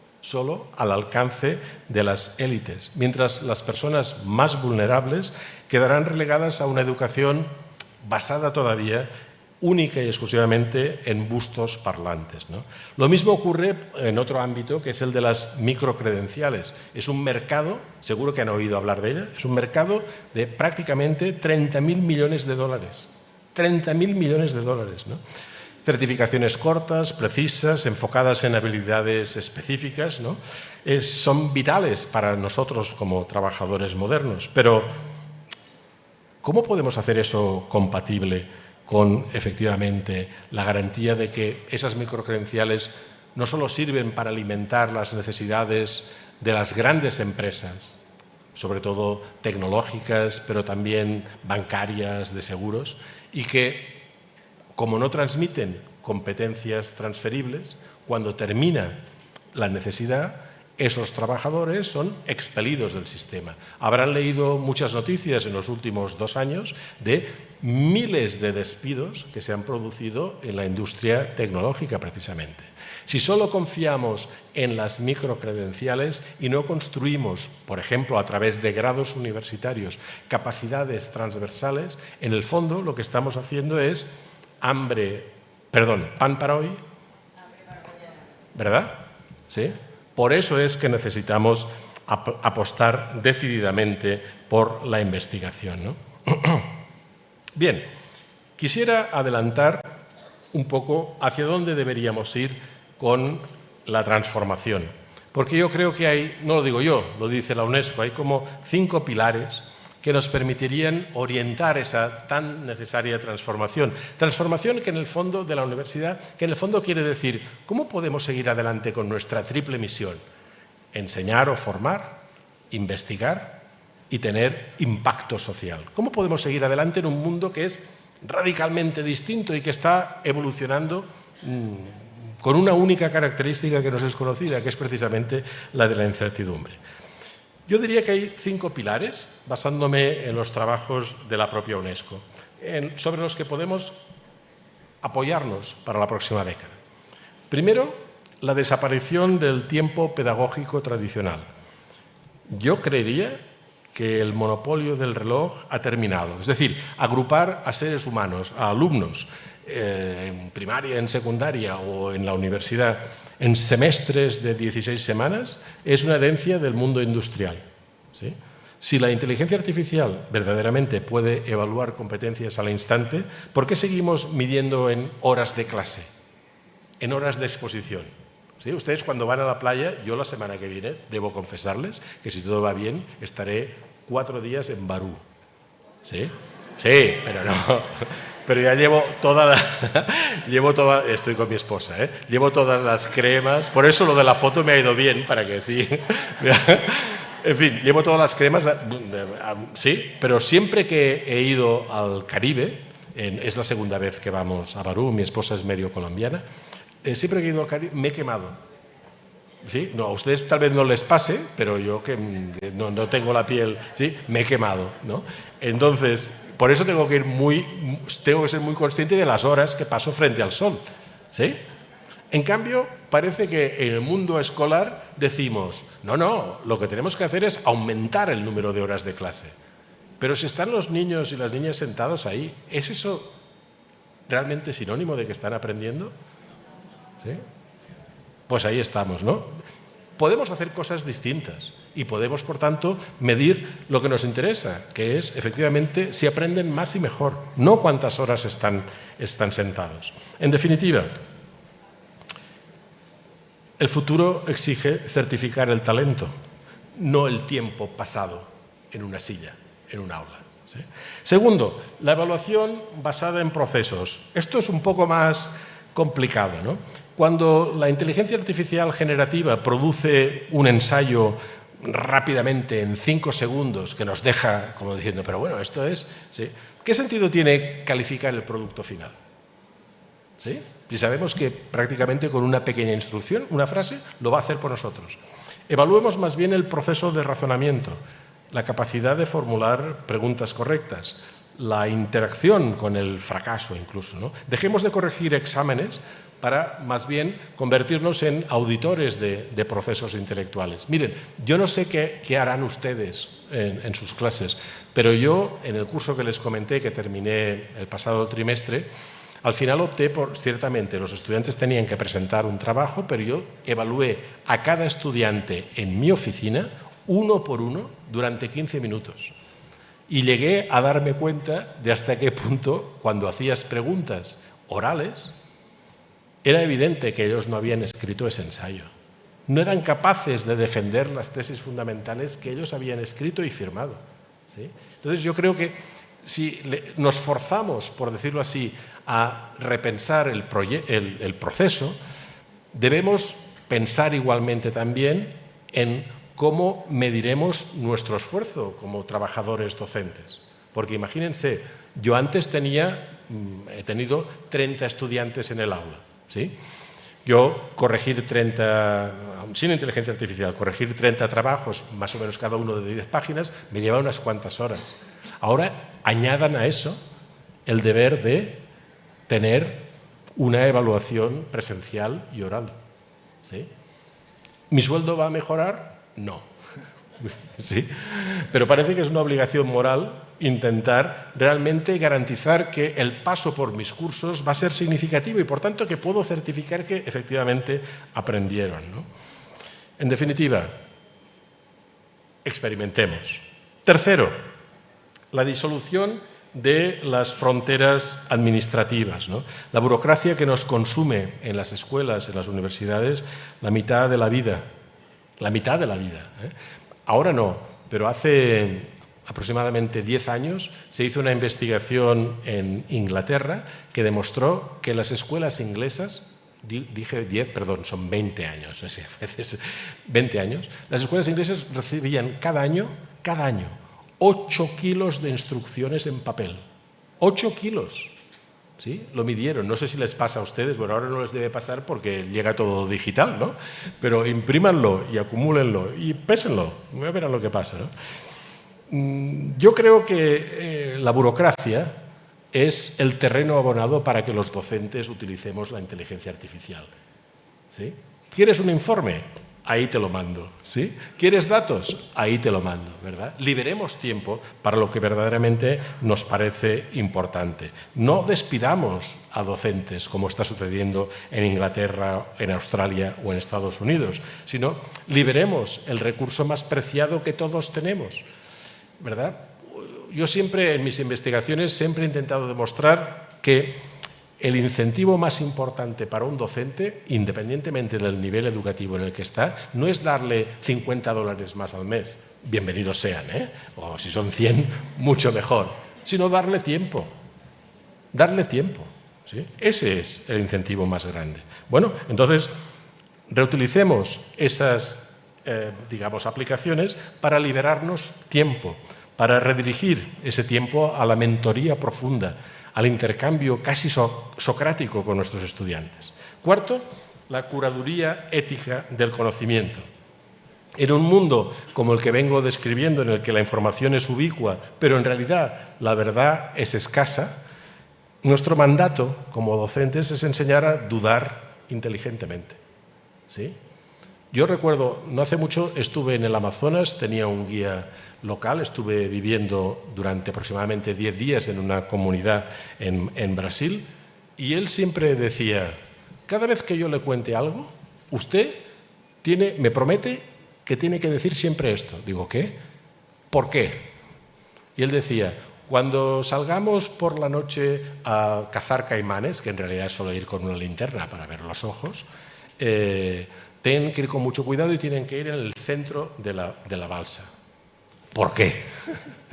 al alcance de las élites, mientras las personas más vulnerables quedarán relegadas a una educación basada todavía única y exclusivamente en bustos parlantes, ¿no? Lo mismo ocurre en otro ámbito, que es el de las microcredenciales. Es un mercado, seguro que han oído hablar de ella, es un mercado de prácticamente 30.000 millones de dólares. 30.000 millones de dólares, ¿no? Certificaciones cortas, precisas, enfocadas en habilidades específicas, ¿no? Son vitales para nosotros como trabajadores modernos. Pero, ¿cómo podemos hacer eso compatible con, efectivamente, la garantía de que esas microcredenciales no solo sirven para alimentar las necesidades de las grandes empresas, sobre todo tecnológicas, pero también bancarias, de seguros, y que, como no transmiten competencias transferibles, cuando termina la necesidad, esos trabajadores son expelidos del sistema. Habrán leído muchas noticias en los últimos 2 años de miles de despidos que se han producido en la industria tecnológica, precisamente. Si solo confiamos en las microcredenciales y no construimos, por ejemplo, a través de grados universitarios, capacidades transversales, en el fondo lo que estamos haciendo es pan para hoy, ¿verdad? ¿Sí? Por eso es que necesitamos apostar decididamente por la investigación, ¿no? Bien, quisiera adelantar un poco hacia dónde deberíamos ir con la transformación, porque yo creo que hay, no lo digo yo, lo dice la UNESCO, hay como 5 pilares que nos permitirían orientar esa tan necesaria transformación. Transformación que en el fondo de la universidad, que en el fondo quiere decir, ¿cómo podemos seguir adelante con nuestra triple misión? Enseñar o formar, investigar y tener impacto social. ¿Cómo podemos seguir adelante en un mundo que es radicalmente distinto y que está evolucionando con una única característica que nos es conocida, que es precisamente la de la incertidumbre? Yo diría que hay 5 pilares, basándome en los trabajos de la propia UNESCO, sobre los que podemos apoyarnos para la próxima década. Primero, la desaparición del tiempo pedagógico tradicional. Yo creería que el monopolio del reloj ha terminado, es decir, agrupar a seres humanos, a alumnos, en primaria, en secundaria o en la universidad, en semestres de 16 semanas, es una herencia del mundo industrial, ¿sí? Si la inteligencia artificial verdaderamente puede evaluar competencias al instante, ¿por qué seguimos midiendo en horas de clase, en horas de exposición? ¿Sí? Ustedes cuando van a la playa, yo la semana que viene, debo confesarles que si todo va bien, estaré 4 días en Barú. ¿Sí? Sí, pero no... Pero ya estoy con mi esposa, llevo todas las cremas, por eso lo de la foto me ha ido bien, para que sí. En fin, llevo todas las cremas, sí, pero siempre que he ido al Caribe, es la segunda vez que vamos a Barú, mi esposa es medio colombiana, siempre que he ido al Caribe me he quemado. ¿Sí? No, a ustedes tal vez no les pase, pero yo que no tengo la piel, ¿sí? Me he quemado, ¿no? Entonces, por eso tengo que ser muy consciente de las horas que paso frente al sol, ¿sí? En cambio, parece que en el mundo escolar decimos, no, lo que tenemos que hacer es aumentar el número de horas de clase. Pero si están los niños y las niñas sentados ahí, ¿es eso realmente sinónimo de que están aprendiendo? ¿Sí? Pues ahí estamos, ¿no? Podemos hacer cosas distintas y podemos, por tanto, medir lo que nos interesa, que es, efectivamente, si aprenden más y mejor, no cuántas horas están sentados. En definitiva, el futuro exige certificar el talento, no el tiempo pasado en una silla, en un aula. ¿Sí? Segundo, la evaluación basada en procesos. Esto es un poco más complicado, ¿no? Cuando la inteligencia artificial generativa produce un ensayo rápidamente en 5 segundos que nos deja como diciendo, pero bueno, esto es... ¿sí? ¿Qué sentido tiene calificar el producto final? ¿Sí? Si sabemos que prácticamente con una pequeña instrucción, una frase, lo va a hacer por nosotros. Evaluemos más bien el proceso de razonamiento, la capacidad de formular preguntas correctas, la interacción con el fracaso incluso, ¿no? Dejemos de corregir exámenes para más bien convertirnos en auditores de procesos intelectuales. Miren, yo no sé qué harán ustedes en sus clases, pero yo, en el curso que les comenté, que terminé el pasado trimestre, al final opté por, ciertamente, los estudiantes tenían que presentar un trabajo, pero yo evalué a cada estudiante en mi oficina, uno por uno, durante 15 minutos. Y llegué a darme cuenta de hasta qué punto, cuando hacías preguntas orales, era evidente que ellos no habían escrito ese ensayo. No eran capaces de defender las tesis fundamentales que ellos habían escrito y firmado. ¿Sí? Entonces yo creo que si nos forzamos, por decirlo así, a repensar el proceso, debemos pensar igualmente también en cómo mediremos nuestro esfuerzo como trabajadores docentes. Porque imagínense, yo antes he tenido 30 estudiantes en el aula. ¿Sí? Yo corregir 30, sin inteligencia artificial, corregir 30 trabajos, más o menos cada uno de 10 páginas, me lleva unas cuantas horas. Ahora añadan a eso el deber de tener una evaluación presencial y oral. ¿Sí? ¿Mi sueldo va a mejorar? No. ¿Sí? Pero parece que es una obligación moral intentar realmente garantizar que el paso por mis cursos va a ser significativo y, por tanto, que puedo certificar que efectivamente aprendieron, ¿no? En definitiva, experimentemos. Tercero, la disolución de las fronteras administrativas, ¿no? La burocracia que nos consume en las escuelas, en las universidades, la mitad de la vida. La mitad de la vida, ¿eh? Ahora no, pero hace aproximadamente 10 años se hizo una investigación en Inglaterra que demostró que las escuelas inglesas, dije 10, perdón, son 20 años, 20 años, las escuelas inglesas recibían cada año 8 kilos de instrucciones en papel. 8 kilos. ¿Sí? Lo midieron. No sé si les pasa a ustedes, bueno, ahora no les debe pasar porque llega todo digital, ¿no? Pero imprímanlo y acumúlenlo y pésenlo. Verán lo que pasa, ¿no? Yo creo que la burocracia es el terreno abonado para que los docentes utilicemos la inteligencia artificial. ¿Sí? ¿Quieres un informe? Ahí te lo mando. ¿Sí? ¿Quieres datos? Ahí te lo mando, ¿verdad? Liberemos tiempo para lo que verdaderamente nos parece importante. No despidamos a docentes, como está sucediendo en Inglaterra, en Australia o en Estados Unidos, sino liberemos el recurso más preciado que todos tenemos, ¿verdad? Yo siempre, en mis investigaciones, he intentado demostrar que el incentivo más importante para un docente, independientemente del nivel educativo en el que está, no es darle $50 más al mes, bienvenidos sean, o si son 100, mucho mejor, sino darle tiempo. Darle tiempo. ¿Sí? Ese es el incentivo más grande. Bueno, entonces, reutilicemos esas, aplicaciones para liberarnos tiempo, para redirigir ese tiempo a la mentoría profunda, al intercambio casi socrático con nuestros estudiantes. Cuarto, la curaduría ética del conocimiento. En un mundo como el que vengo describiendo, en el que la información es ubicua, pero en realidad la verdad es escasa, nuestro mandato como docentes es enseñar a dudar inteligentemente. ¿Sí? Yo recuerdo, no hace mucho estuve en el Amazonas, tenía un guía local, estuve viviendo durante aproximadamente 10 días en una comunidad en Brasil, y él siempre decía, cada vez que yo le cuente algo, usted me promete que tiene que decir siempre esto. Digo, ¿qué? ¿Por qué? Y él decía, cuando salgamos por la noche a cazar caimanes, que en realidad es solo ir con una linterna para ver los ojos, tienen que ir con mucho cuidado y tienen que ir en el centro de la balsa. ¿Por qué?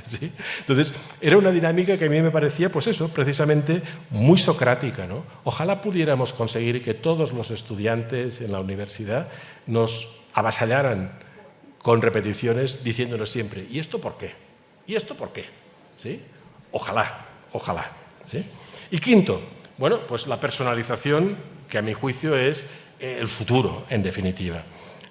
¿Sí? Entonces, era una dinámica que a mí me parecía, pues eso, precisamente muy socrática, ¿no? Ojalá pudiéramos conseguir que todos los estudiantes en la universidad nos avasallaran con repeticiones diciéndonos siempre, ¿y esto por qué? ¿Y esto por qué? ¿Sí? Ojalá, ojalá. ¿Sí? Y quinto, bueno, pues la personalización, que a mi juicio es el futuro, en definitiva.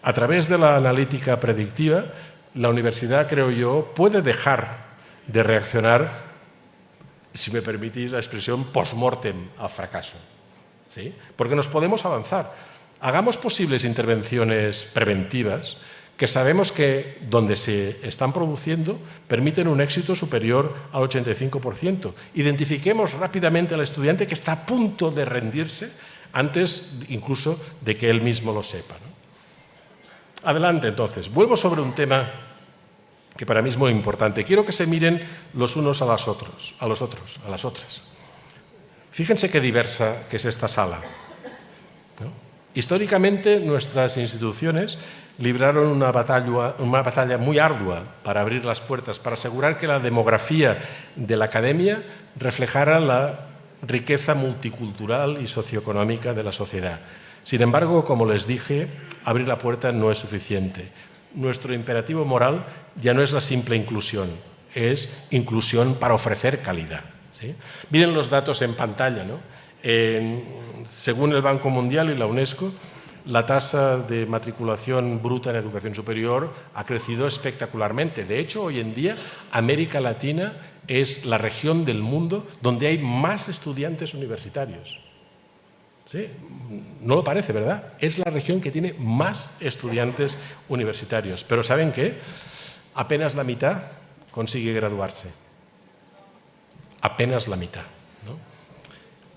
A través de la analítica predictiva, la universidad, creo yo, puede dejar de reaccionar, si me permitís la expresión, post-mortem al fracaso. ¿Sí? Porque nos podemos avanzar. Hagamos posibles intervenciones preventivas que sabemos que donde se están produciendo permiten un éxito superior al 85%. Identifiquemos rápidamente al estudiante que está a punto de rendirse antes incluso de que él mismo lo sepa, ¿no? Adelante, entonces. Vuelvo sobre un tema que para mí es muy importante. Quiero que se miren los unos a los otros, a las otras. Fíjense qué diversa que es esta sala, ¿no? Históricamente, nuestras instituciones libraron una batalla muy ardua para abrir las puertas, para asegurar que la demografía de la academia reflejara la riqueza multicultural y socioeconómica de la sociedad. Sin embargo, como les dije, abrir la puerta no es suficiente. Nuestro imperativo moral ya no es la simple inclusión, es inclusión para ofrecer calidad. ¿Sí? Miren los datos en pantalla, ¿no? Según el Banco Mundial y la UNESCO, la tasa de matriculación bruta en educación superior ha crecido espectacularmente. De hecho, hoy en día, América Latina es la región del mundo donde hay más estudiantes universitarios. ¿Sí? No lo parece, ¿verdad? Es la región que tiene más estudiantes universitarios. Pero ¿saben qué? Apenas la mitad consigue graduarse. Apenas la mitad, ¿no?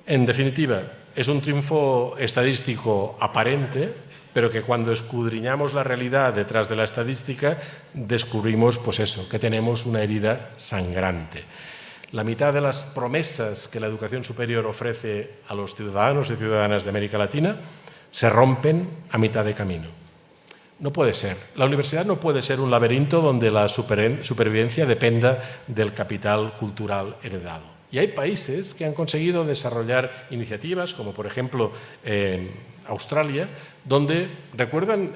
En definitiva, es un triunfo estadístico aparente, pero que cuando escudriñamos la realidad detrás de la estadística, descubrimos, pues eso, que tenemos una herida sangrante. La mitad de las promesas que la educación superior ofrece a los ciudadanos y ciudadanas de América Latina se rompen a mitad de camino. No puede ser. La universidad no puede ser un laberinto donde la supervivencia dependa del capital cultural heredado. Y hay países que han conseguido desarrollar iniciativas, como por ejemplo Australia, donde, ¿recuerdan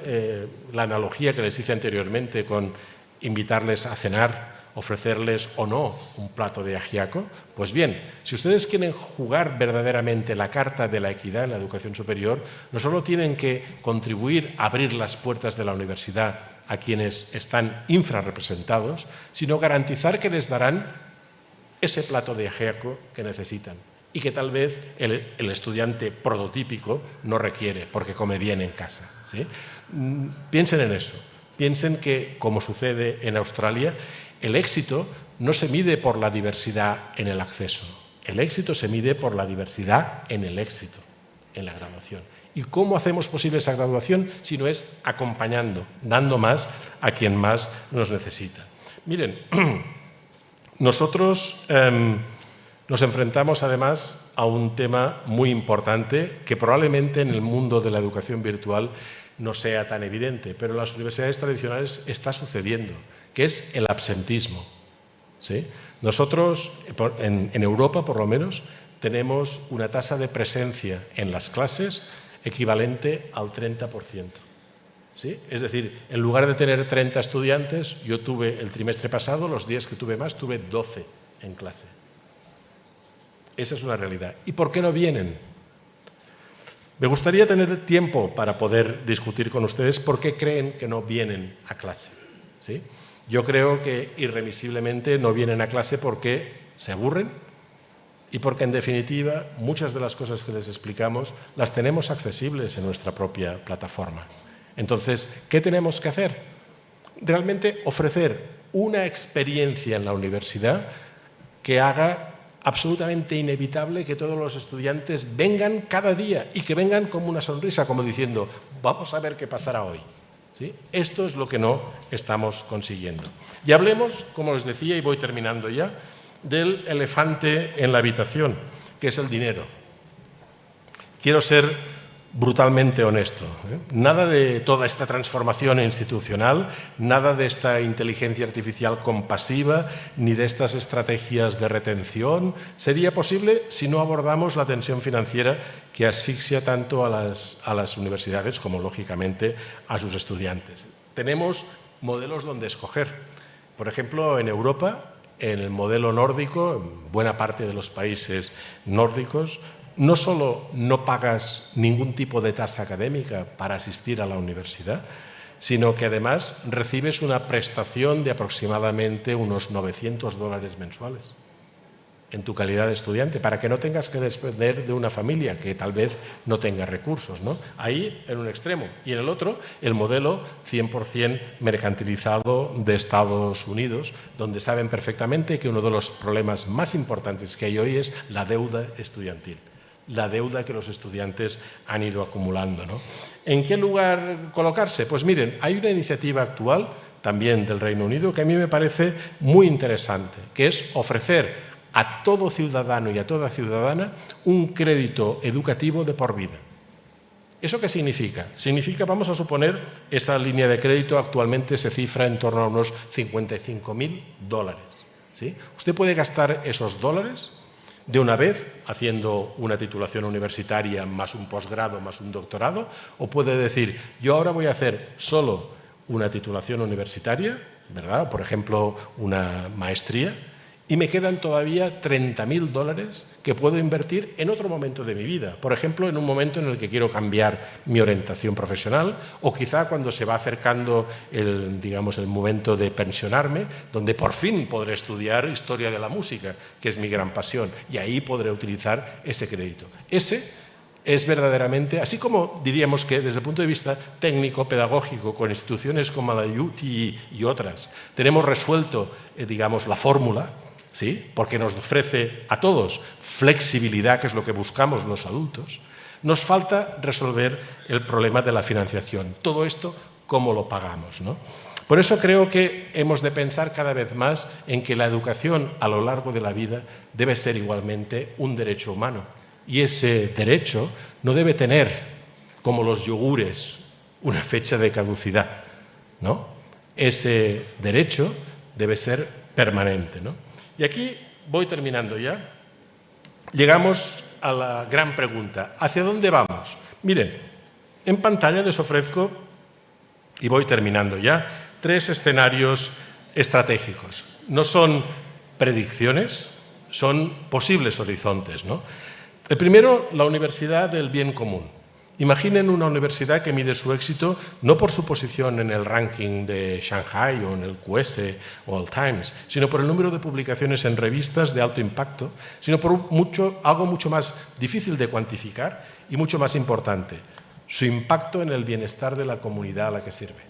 la analogía que les hice anteriormente con invitarles a cenar, ofrecerles o no un plato de ajiaco? Pues bien, si ustedes quieren jugar verdaderamente la carta de la equidad en la educación superior, no solo tienen que contribuir a abrir las puertas de la universidad a quienes están infrarrepresentados, sino garantizar que les darán ese plato de ajiaco que necesitan y que tal vez el estudiante prototípico no requiere porque come bien en casa. ¿Sí? Piensen en eso. Piensen que, como sucede en Australia, el éxito no se mide por la diversidad en el acceso. El éxito se mide por la diversidad en el éxito, en la graduación. ¿Y cómo hacemos posible esa graduación? Si no es acompañando, dando más a quien más nos necesita. Miren, nosotros nos enfrentamos además a un tema muy importante que probablemente en el mundo de la educación virtual no sea tan evidente, pero en las universidades tradicionales está sucediendo, que es el absentismo. ¿Sí? Nosotros, en Europa por lo menos, tenemos una tasa de presencia en las clases equivalente al 30%. ¿Sí? Es decir, en lugar de tener 30 estudiantes, yo tuve el trimestre pasado, los días que tuve más, tuve 12 en clase. Esa es una realidad. ¿Y por qué no vienen? Me gustaría tener tiempo para poder discutir con ustedes por qué creen que no vienen a clase, ¿sí? Yo creo que irremisiblemente no vienen a clase porque se aburren y porque, en definitiva, muchas de las cosas que les explicamos las tenemos accesibles en nuestra propia plataforma. Entonces, ¿qué tenemos que hacer? Realmente ofrecer una experiencia en la universidad que haga absolutamente inevitable que todos los estudiantes vengan cada día y que vengan como una sonrisa, como diciendo, vamos a ver qué pasará hoy. ¿Sí? Esto es lo que no estamos consiguiendo. Y hablemos, como les decía, y voy terminando ya, del elefante en la habitación, que es el dinero. Quiero ser brutalmente honesto, ¿eh? Nada de toda esta transformación institucional, nada de esta inteligencia artificial compasiva, ni de estas estrategias de retención sería posible si no abordamos la tensión financiera que asfixia tanto a las universidades como, lógicamente, a sus estudiantes. Tenemos modelos donde escoger. Por ejemplo, en Europa, en el modelo nórdico, en buena parte de los países nórdicos, no solo no pagas ningún tipo de tasa académica para asistir a la universidad, sino que además recibes una prestación de aproximadamente unos $900 mensuales en tu calidad de estudiante, para que no tengas que depender de una familia que tal vez no tenga recursos, ¿no? Ahí en un extremo. Y en el otro, el modelo 100% mercantilizado de Estados Unidos, donde saben perfectamente que uno de los problemas más importantes que hay hoy es la deuda estudiantil. La deuda que los estudiantes han ido acumulando, ¿no? ¿En qué lugar colocarse? Pues miren, hay una iniciativa actual, también del Reino Unido, que a mí me parece muy interesante, que es ofrecer a todo ciudadano y a toda ciudadana un crédito educativo de por vida. ¿Eso qué significa? Significa, vamos a suponer, esa línea de crédito actualmente se cifra en torno a unos $55.000, ¿sí? Usted puede gastar esos dólares de una vez, haciendo una titulación universitaria más un posgrado, más un doctorado, o puede decir, yo ahora voy a hacer solo una titulación universitaria, ¿verdad? Por ejemplo, una maestría, y me quedan todavía $30.000 que puedo invertir en otro momento de mi vida. Por ejemplo, en un momento en el que quiero cambiar mi orientación profesional, o quizá cuando se va acercando el momento de pensionarme, donde por fin podré estudiar historia de la música, que es mi gran pasión, y ahí podré utilizar ese crédito. Ese es verdaderamente, así como diríamos que desde el punto de vista técnico, pedagógico, con instituciones como la UTI y otras, tenemos resuelto, la fórmula, ¿sí? Porque nos ofrece a todos flexibilidad, que es lo que buscamos los adultos, nos falta resolver el problema de la financiación. Todo esto, ¿cómo lo pagamos, ¿no? Por eso creo que hemos de pensar cada vez más en que la educación a lo largo de la vida debe ser igualmente un derecho humano. Y ese derecho no debe tener, como los yogures, una fecha de caducidad, ¿no? Ese derecho debe ser permanente, ¿no? Y aquí voy terminando ya. Llegamos a la gran pregunta. ¿Hacia dónde vamos? Miren, en pantalla les ofrezco, y voy terminando ya, 3 escenarios estratégicos. No son predicciones, son posibles horizontes, ¿no? El primero, la universidad del bien común. Imaginen una universidad que mide su éxito no por su posición en el ranking de Shanghai o en el QS o el Times, sino por el número de publicaciones en revistas de alto impacto, sino por algo mucho más difícil de cuantificar y mucho más importante, su impacto en el bienestar de la comunidad a la que sirve.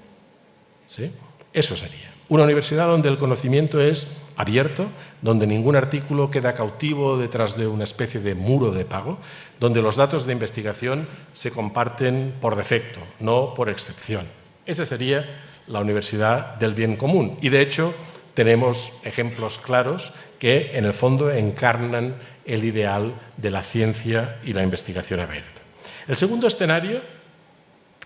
¿Sí? Eso sería. Una universidad donde el conocimiento es abierto, donde ningún artículo queda cautivo detrás de una especie de muro de pago, donde los datos de investigación se comparten por defecto, no por excepción. Esa sería la universidad del bien común. Y, de hecho, tenemos ejemplos claros que, en el fondo, encarnan el ideal de la ciencia y la investigación abierta. El segundo escenario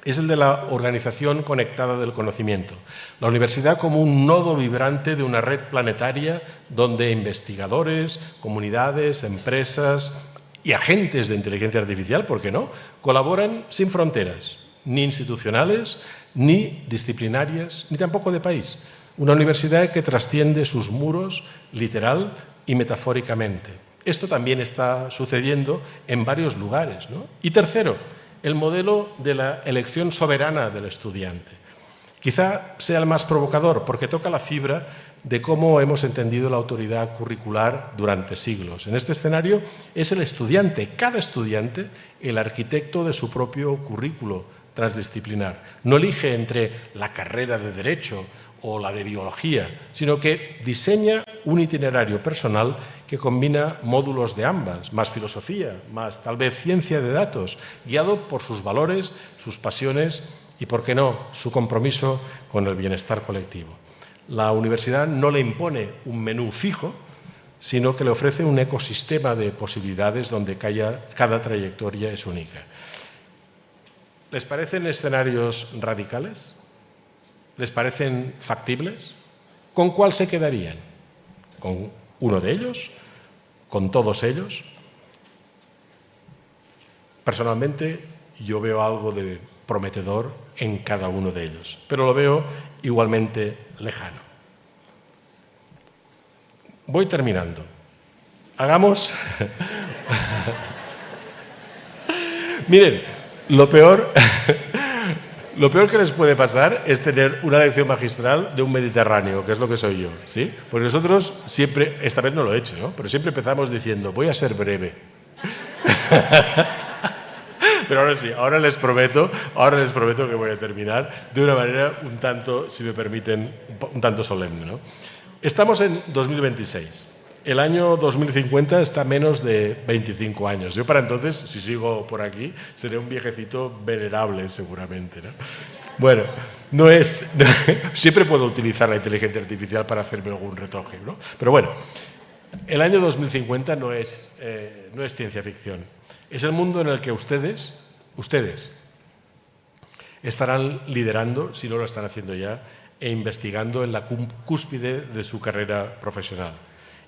es el de la organización conectada del conocimiento. La universidad como un nodo vibrante de una red planetaria donde investigadores, comunidades, empresas y agentes de inteligencia artificial, ¿por qué no?, colaboran sin fronteras, ni institucionales, ni disciplinarias, ni tampoco de país. Una universidad que trasciende sus muros literal y metafóricamente. Esto también está sucediendo en varios lugares, ¿no? Y tercero, el modelo de la elección soberana del estudiante. Quizá sea el más provocador porque toca la fibra de cómo hemos entendido la autoridad curricular durante siglos. En este escenario es el estudiante, cada estudiante, el arquitecto de su propio currículo transdisciplinar. No elige entre la carrera de Derecho o la de Biología, sino que diseña un itinerario personal que combina módulos de ambas, más filosofía, más tal vez ciencia de datos, guiado por sus valores, sus pasiones y, por qué no, su compromiso con el bienestar colectivo. La universidad no le impone un menú fijo, sino que le ofrece un ecosistema de posibilidades donde cada trayectoria es única. ¿Les parecen escenarios radicales? ¿Les parecen factibles? ¿Con cuál se quedarían? ¿Con uno de ellos? ¿Con todos ellos? Personalmente, yo veo algo de prometedor en cada uno de ellos, pero lo veo igualmente lejano. Voy terminando. Hagamos... Miren, lo peor que les puede pasar es tener una lección magistral de un Mediterráneo, que es lo que soy yo, ¿sí? Porque nosotros siempre, esta vez no lo he hecho, ¿no? Pero siempre empezamos diciendo, voy a ser breve. Pero ahora sí, ahora les prometo que voy a terminar de una manera un tanto, si me permiten, un tanto solemne, ¿no? Estamos en 2026. El año 2050 está a menos de 25 años. Yo para entonces, si sigo por aquí, seré un viejecito venerable seguramente, ¿no? Bueno, siempre puedo utilizar la inteligencia artificial para hacerme algún retoque, ¿no? Pero bueno, el año 2050 no es ciencia ficción. Es el mundo en el que ustedes estarán liderando, si no lo están haciendo ya, e investigando en la cúspide de su carrera profesional.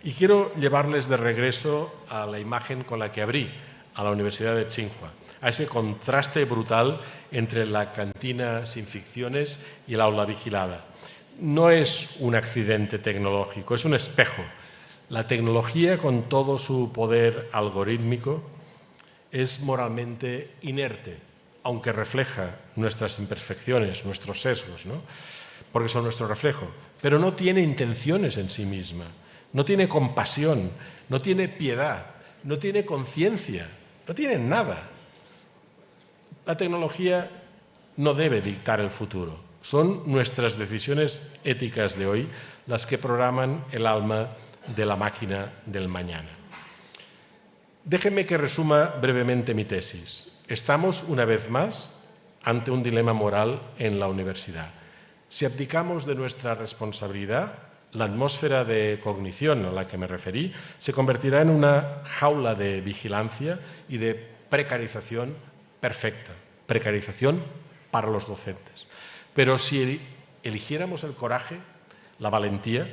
Y quiero llevarles de regreso a la imagen con la que abrí a la Universidad de Tsinghua, a ese contraste brutal entre la cantina sin ficciones y el aula vigilada. No es un accidente tecnológico, es un espejo. La tecnología, con todo su poder algorítmico, es moralmente inerte, aunque refleja nuestras imperfecciones, nuestros sesgos, ¿no? Porque son nuestro reflejo, pero no tiene intenciones en sí misma, no tiene compasión, no tiene piedad, no tiene conciencia, no tiene nada. La tecnología no debe dictar el futuro, son nuestras decisiones éticas de hoy las que programan el alma de la máquina del mañana. Déjenme que resuma brevemente mi tesis. Estamos, una vez más, ante un dilema moral en la universidad. Si abdicamos de nuestra responsabilidad, la atmósfera de cognición a la que me referí se convertirá en una jaula de vigilancia y de precarización perfecta, precarización para los docentes. Pero si eligiéramos el coraje, la valentía,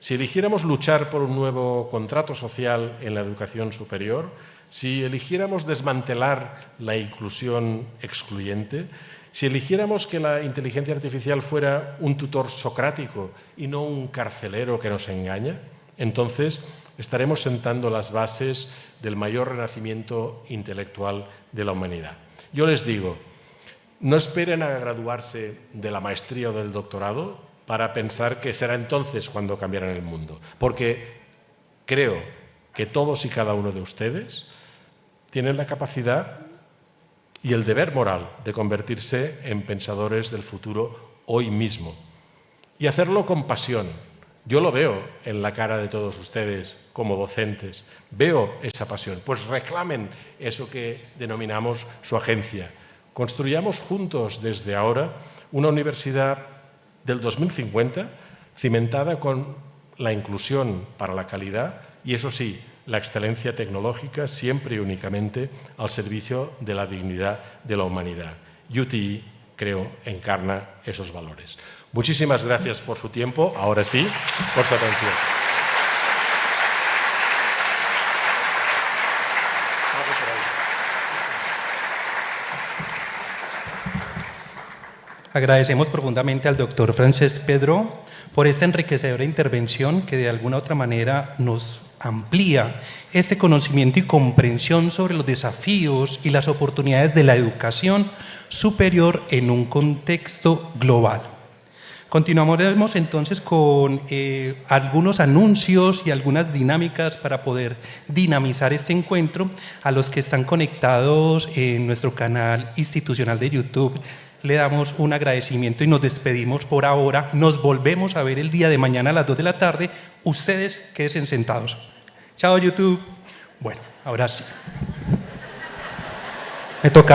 si eligiéramos luchar por un nuevo contrato social en la educación superior, si eligiéramos desmantelar la inclusión excluyente, si eligiéramos que la inteligencia artificial fuera un tutor socrático y no un carcelero que nos engaña, entonces estaremos sentando las bases del mayor renacimiento intelectual de la humanidad. Yo les digo, no esperen a graduarse de la maestría o del doctorado para pensar que será entonces cuando cambiarán el mundo, porque creo que todos y cada uno de ustedes tienen la capacidad y el deber moral de convertirse en pensadores del futuro hoy mismo y hacerlo con pasión. Yo lo veo en la cara de todos ustedes como docentes, veo esa pasión, pues reclamen eso que denominamos su agencia. Construyamos juntos desde ahora una universidad del 2050 cimentada con la inclusión para la calidad y, eso sí, la excelencia tecnológica siempre y únicamente al servicio de la dignidad de la humanidad. UTI, creo, encarna esos valores. Muchísimas gracias por su tiempo, ahora sí, por su atención. Agradecemos profundamente al doctor Francesc Pedro por esta enriquecedora intervención que de alguna u otra manera nos amplía este conocimiento y comprensión sobre los desafíos y las oportunidades de la educación superior en un contexto global. Continuaremos entonces con algunos anuncios y algunas dinámicas para poder dinamizar este encuentro. A los que están conectados en nuestro canal institucional de YouTube, le damos un agradecimiento y nos despedimos por ahora. Nos volvemos a ver el día de mañana a las 2 de la tarde. Ustedes quédense sentados. Chao, YouTube. Bueno, ahora sí. Me toca